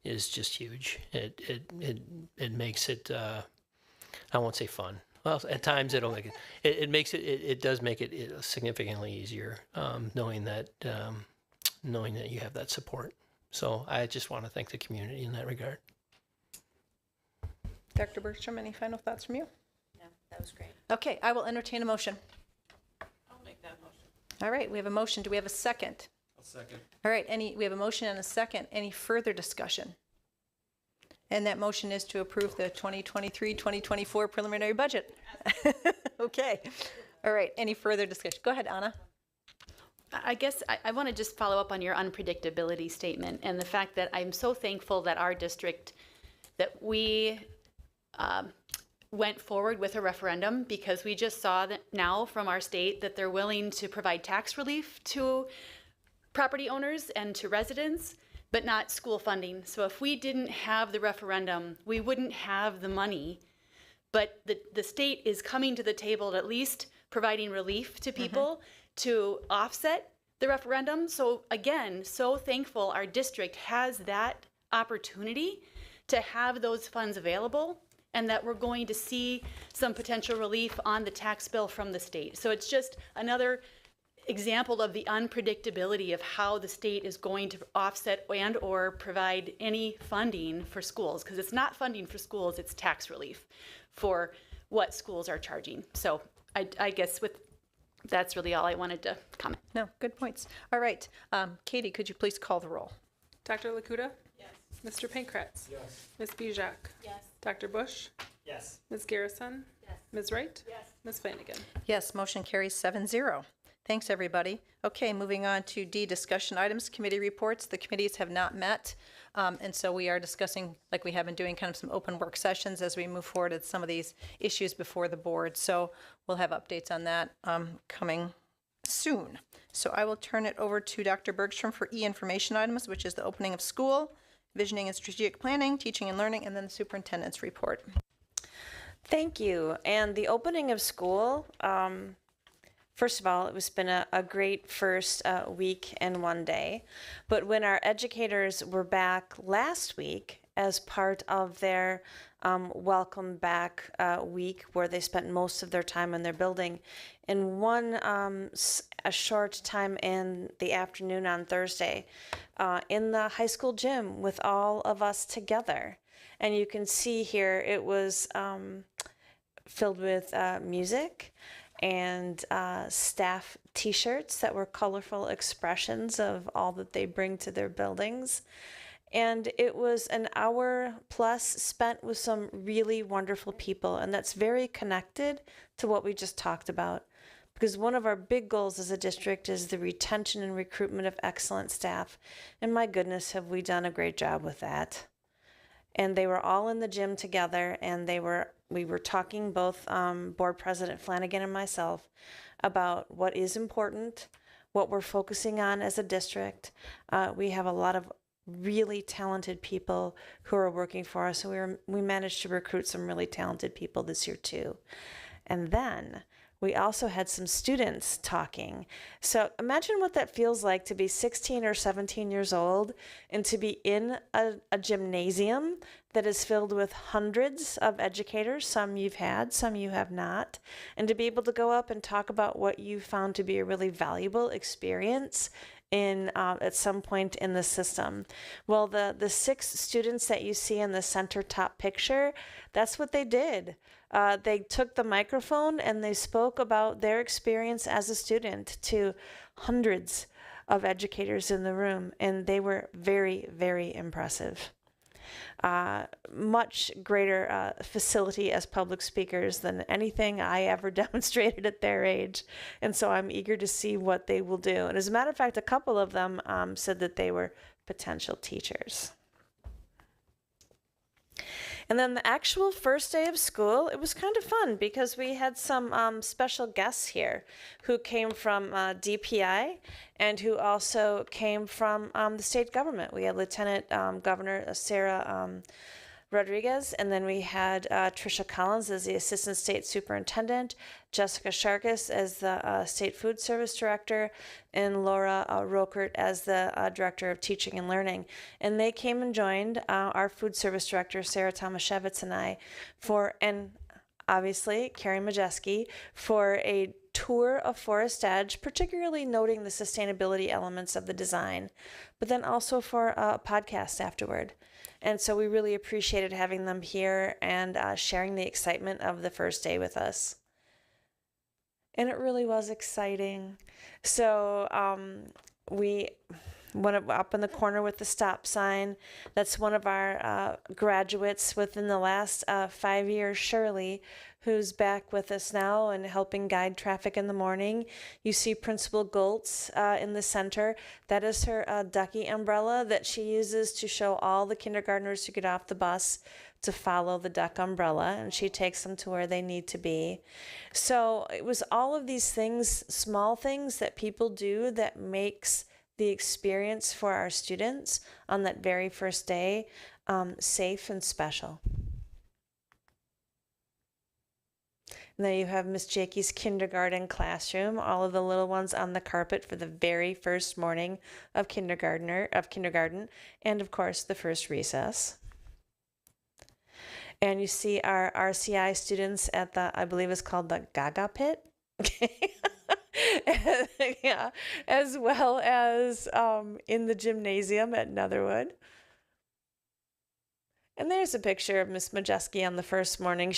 is just huge. It makes it, I won't say fun. Well, at times it'll make it. It does make it significantly easier, knowing that you have that support. So I just want to thank the community in that regard. Dr. Bergstrom, any final thoughts from you? No, that was great. Okay, I will entertain a motion. I'll make that motion. All right, we have a motion. Do we have a second? I'll second. All right, we have a motion and a second. Any further discussion? And that motion is to approve the 2023-2024 preliminary budget. Okay. All right, any further discussion? Go ahead, Anna. I guess I want to just follow up on your unpredictability statement and the fact that I'm so thankful that our district, that we went forward with a referendum, because we just saw that now from our state that they're willing to provide tax relief to property owners and to residents, but not school funding. So if we didn't have the referendum, we wouldn't have the money. But the state is coming to the table at least providing relief to people to offset the referendum. So again, so thankful our district has that opportunity to have those funds available, and that we're going to see some potential relief on the tax bill from the state. So it's just another example of the unpredictability of how the state is going to offset and or provide any funding for schools, because it's not funding for schools, it's tax relief for what schools are charging. So I guess that's really all I wanted to comment. No, good points. All right, Katie, could you please call the roll? Dr. Lakuta? Yes. Mr. Pankratz? Yes. Ms. Bijak? Yes. Dr. Bush? Yes. Ms. Garrison? Yes. Ms. Wright? Yes. Ms. Flanagan? Yes, motion carries 7-0. Thanks, everybody. Okay, moving on to D, discussion items, committee reports. The committees have not met, and so we are discussing, like we have been doing, kind of some open work sessions as we move forward with some of these issues before the board. So we'll have updates on that coming soon. So I will turn it over to Dr. Bergstrom for E, information items, which is the opening of school, visioning and strategic planning, teaching and learning, and then the superintendent's report. Thank you. And the opening of school, first of all, it's been a great first week and one day. But when our educators were back last week as part of their welcome back week, where they spent most of their time in their building, and a short time in the afternoon on Thursday in the high school gym with all of us together. And you can see here it was filled with music and staff t-shirts that were colorful expressions of all that they bring to their buildings. And it was an hour plus spent with some really wonderful people, and that's very connected to what we just talked about. Because one of our big goals as a district is the retention and recruitment of excellent staff. And my goodness, have we done a great job with that. And they were all in the gym together, and we were talking, both Board President Flanagan and myself, about what is important, what we're focusing on as a district. We have a lot of really talented people who are working for us, so we managed to recruit some really talented people this year too. And then we also had some students talking. So imagine what that feels like to be 16 or 17 years old and to be in a gymnasium that is filled with hundreds of educators. Some you've had, some you have not. And to be able to go up and talk about what you found to be a really valuable experience in at some point in the system. Well, the 6 students that you see in the center top picture, that's what they did. They took the microphone and they spoke about their experience as a student to hundreds of educators in the room, and they were very, very impressive. Much greater facility as public speakers than anything I ever demonstrated at their age. And so I'm eager to see what they will do. And as a matter of fact, a couple of them said that they were potential teachers. And then the actual first day of school, it was kind of fun because we had some special guests here who came from DPI and who also came from the state government. We had Lieutenant Governor Sarah Rodriguez, and then we had Tricia Collins as the Assistant State Superintendent, Jessica Sharkus as the State Food Service Director, and Laura Rokert as the Director of Teaching and Learning. And they came and joined our Food Service Director, Sarah Tomaszewicz, and I and obviously Carrie Majeski, for a tour of Forest Edge, particularly noting the sustainability elements of the design, but then also for a podcast afterward. And so we really appreciated having them here and sharing the excitement of the first day with us. And it really was exciting. So we went up in the corner with the stop sign. That's one of our graduates within the last 5 years, Shirley, who's back with us now and helping guide traffic in the morning. You see Principal Goltz in the center. That is her ducky umbrella that she uses to show all the kindergartners who get off the bus to follow the duck umbrella, and she takes them to where they need to be. So it was all of these things, small things that people do that makes the experience for our students on that very first day safe and special. And then you have Miss Jakey's kindergarten classroom, all of the little ones on the carpet for the very first morning of kindergarten, and of course the first recess. And you see our RCI students at the, I believe it's called the Gaga Pit. Yeah, as well as in the gymnasium at Netherwood. And there's a picture of Miss Majeski on the first morning.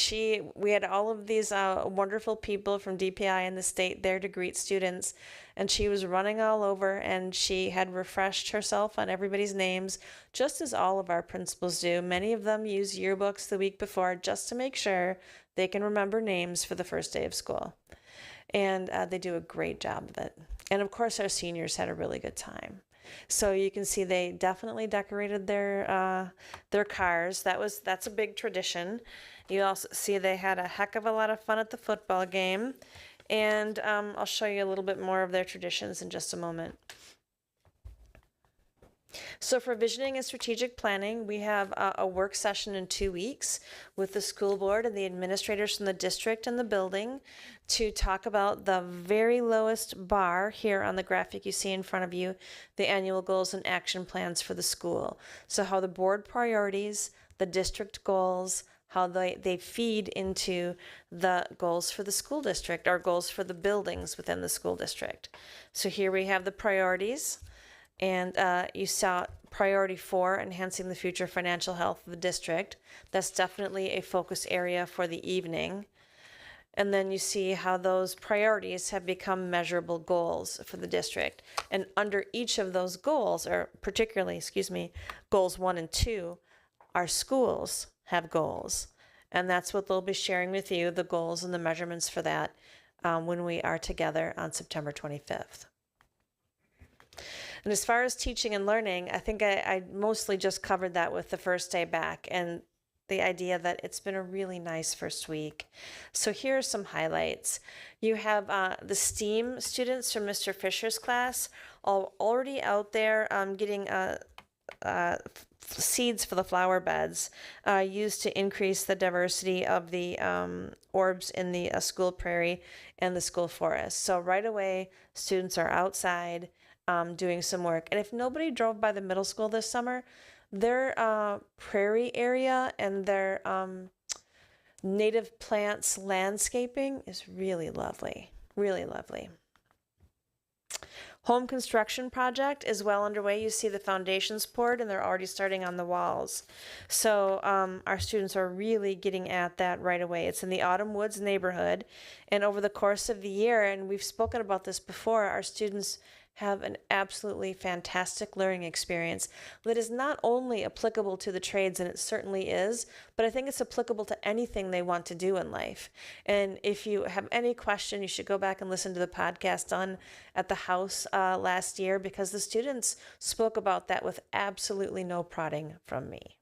We had all of these wonderful people from DPI and the state there to greet students, and she was running all over, and she had refreshed herself on everybody's names, just as all of our principals do. Many of them use yearbooks the week before just to make sure they can remember names for the first day of school. And they do a great job of it. And of course, our seniors had a really good time. So you can see they definitely decorated their cars. That's a big tradition. You also see they had a heck of a lot of fun at the football game. And I'll show you a little bit more of their traditions in just a moment. So for visioning and strategic planning, we have a work session in 2 weeks with the school board and the administrators from the district and the building to talk about the very lowest bar here on the graphic you see in front of you, the annual goals and action plans for the school. So how the board priorities, the district goals, how they feed into the goals for the school district or goals for the buildings within the school district. So here we have the priorities. And you saw priority 4, enhancing the future financial health of the district. That's definitely a focus area for the evening. And then you see how those priorities have become measurable goals for the district. And under each of those goals, or particularly, goals 1 and 2, our schools have goals. And that's what they'll be sharing with you, the goals and the measurements for that when we are together on September 25th. And as far as teaching and learning, I think I mostly just covered that with the first day back and the idea that it's been a really nice first week. So here are some highlights. You have the STEAM students from Mr. Fisher's class already out there getting seeds for the flower beds used to increase the diversity of the orbs in the school prairie and the school forest. So right away, students are outside doing some work. And if nobody drove by the middle school this summer, their prairie area and their native plants landscaping is really lovely, really lovely. Home construction project is well underway. You see the foundations poured and they're already starting on the walls. So our students are really getting at that right away. It's in the Autumn Woods neighborhood. And over the course of the year, and we've spoken about this before, our students have an absolutely fantastic learning experience that is not only applicable to the trades, and it certainly is, but I think it's applicable to anything they want to do in life. And if you have any question, you should go back and listen to the podcast done at the house last year, because the students spoke about that with absolutely no prodding from me.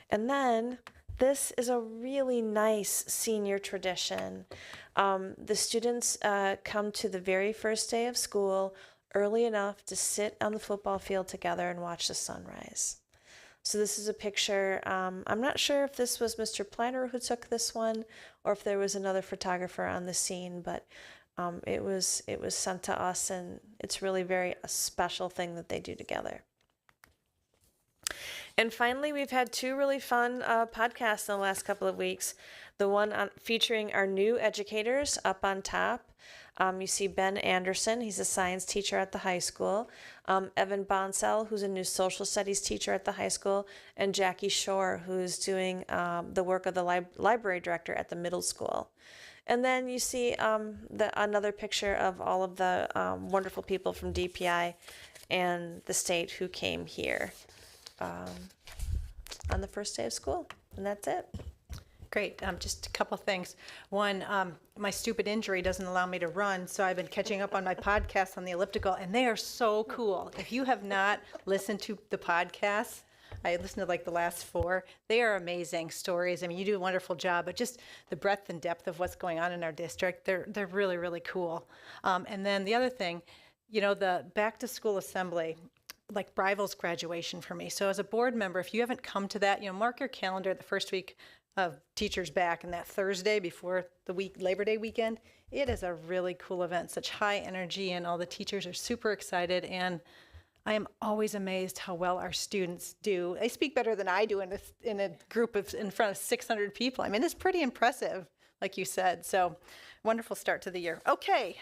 And then this is a really nice senior tradition. The students come to the very first day of school early enough to sit on the football field together and watch the sunrise. So this is a picture. I'm not sure if this was Mr. Planner who took this one or if there was another photographer on the scene, but it was sent to us, and it's really a special thing that they do together. And finally, we've had two really fun podcasts in the last couple of weeks. The one featuring our new educators up on top. You see Ben Anderson, he's a science teacher at the high school. Evan Bonsell, who's a new social studies teacher at the high school. And Jackie Shore, who's doing the work of the library director at the middle school. And then you see another picture of all of the wonderful people from DPI and the state who came here on the first day of school. And that's it. Great. Just a couple things. One, my stupid injury doesn't allow me to run, so I've been catching up on my podcasts on the elliptical, and they are so cool. If you have not listened to the podcasts, I listened to like the last 4. They are amazing stories. I mean, you do a wonderful job, but just the breadth and depth of what's going on in our district, they're really, really cool. And then the other thing, the back to school assembly, like rivals graduation for me. So as a board member, if you haven't come to that, mark your calendar the first week of teachers back, and that Thursday before the Labor Day weekend. It is a really cool event, such high energy, and all the teachers are super excited, and I am always amazed how well our students do. They speak better than I do in a group in front of 600 people. I mean, it's pretty impressive, like you said. So wonderful start to the year. Okay,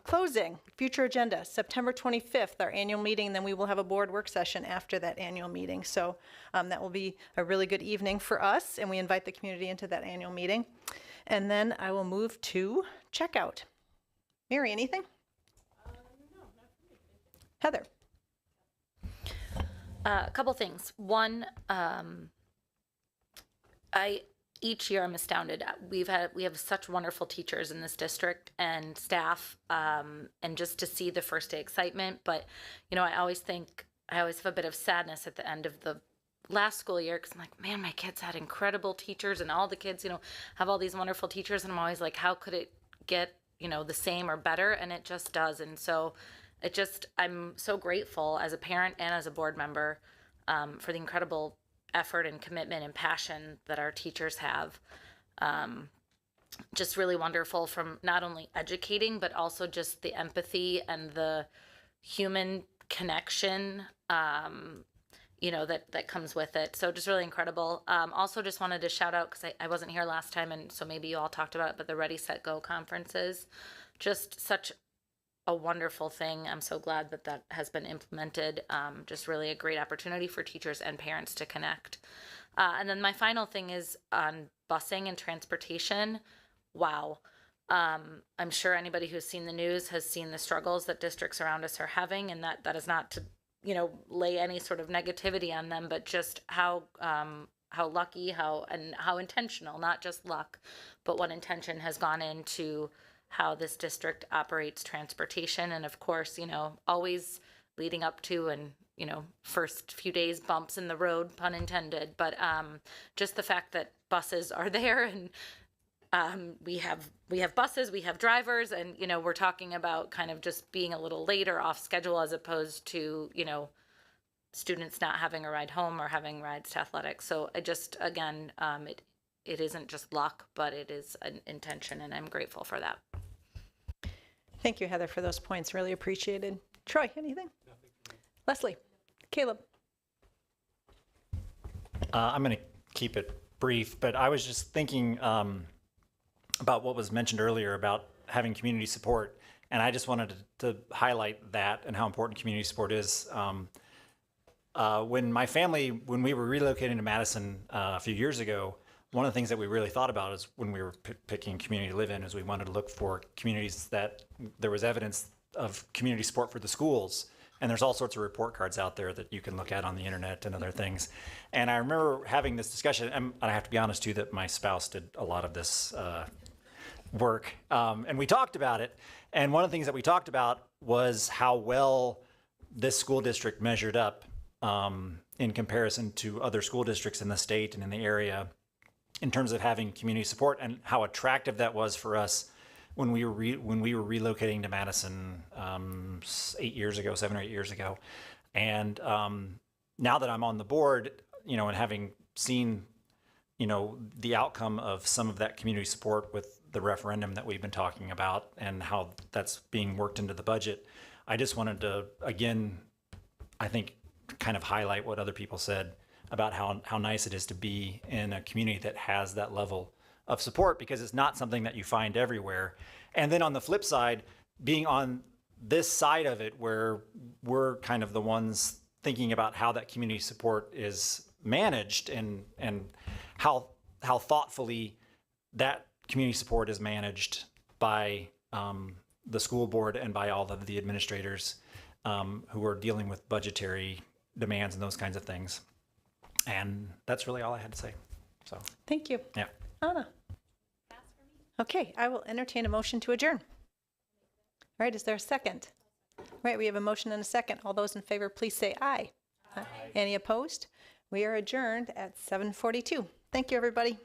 closing, future agenda, September 25th, our annual meeting, and then we will have a board work session after that annual meeting. So that will be a really good evening for us, and we invite the community into that annual meeting. And then I will move to checkout. Mary, anything? No, not for me. Heather? A couple things. One, each year I'm astounded. We have such wonderful teachers in this district and staff, and just to see the first day excitement. But, I always have a bit of sadness at the end of the last school year, because I'm like, man, my kids had incredible teachers, and all the kids, have all these wonderful teachers. And I'm always like, how could it get, the same or better? And it just does. And so I'm so grateful as a parent and as a board member for the incredible effort and commitment and passion that our teachers have. Just really wonderful, from not only educating, but also just the empathy and the human connection, that comes with it. So just really incredible. Also just wanted to shout out, because I wasn't here last time, and so maybe you all talked about it, but the Ready, Set, Go conferences, just such a wonderful thing. I'm so glad that has been implemented. Just really a great opportunity for teachers and parents to connect. And then my final thing is on busing and transportation. Wow. I'm sure anybody who's seen the news has seen the struggles that districts around us are having, and that is not to, lay any sort of negativity on them, but just how lucky, how intentional, not just luck, but what intention has gone into how this district operates transportation. And of course, always leading up to and, first few days bumps in the road, pun intended, but just the fact that buses are there, and we have buses, we have drivers, and, we're talking about kind of just being a little later off schedule, as opposed to, students not having a ride home or having rides to athletics. So I just, again, it isn't just luck, but it is an intention, and I'm grateful for that. Thank you, Heather, for those points. Really appreciated. Troy, anything? Leslie, Caleb. I'm going to keep it brief, but I was just thinking about what was mentioned earlier about having community support. And I just wanted to highlight that and how important community support is. When we were relocating to Madison a few years ago, one of the things that we really thought about is when we were picking community to live in is we wanted to look for communities that there was evidence of community support for the schools. And there's all sorts of report cards out there that you can look at on the internet and other things. And I remember having this discussion, and I have to be honest too, that my spouse did a lot of this work. And we talked about it. And one of the things that we talked about was how well this school district measured up in comparison to other school districts in the state and in the area in terms of having community support, and how attractive that was for us when we were relocating to Madison 7 or 8 years ago. And now that I'm on the board, and having seen, the outcome of some of that community support with the referendum that we've been talking about and how that's being worked into the budget, I just wanted to, again, I think, kind of highlight what other people said about how nice it is to be in a community that has that level of support, because it's not something that you find everywhere. And then on the flip side, being on this side of it where we're kind of the ones thinking about how that community support is managed and how thoughtfully that community support is managed by the school board and by all of the administrators who are dealing with budgetary demands and those kinds of things. And that's really all I had to say. So Thank you. yeah. Anna. Okay, I will entertain a motion to adjourn. All right, is there a second? All right, we have a motion and a second. All those in favor, please say aye. Aye. Any opposed? We are adjourned at 7:42. Thank you, everybody.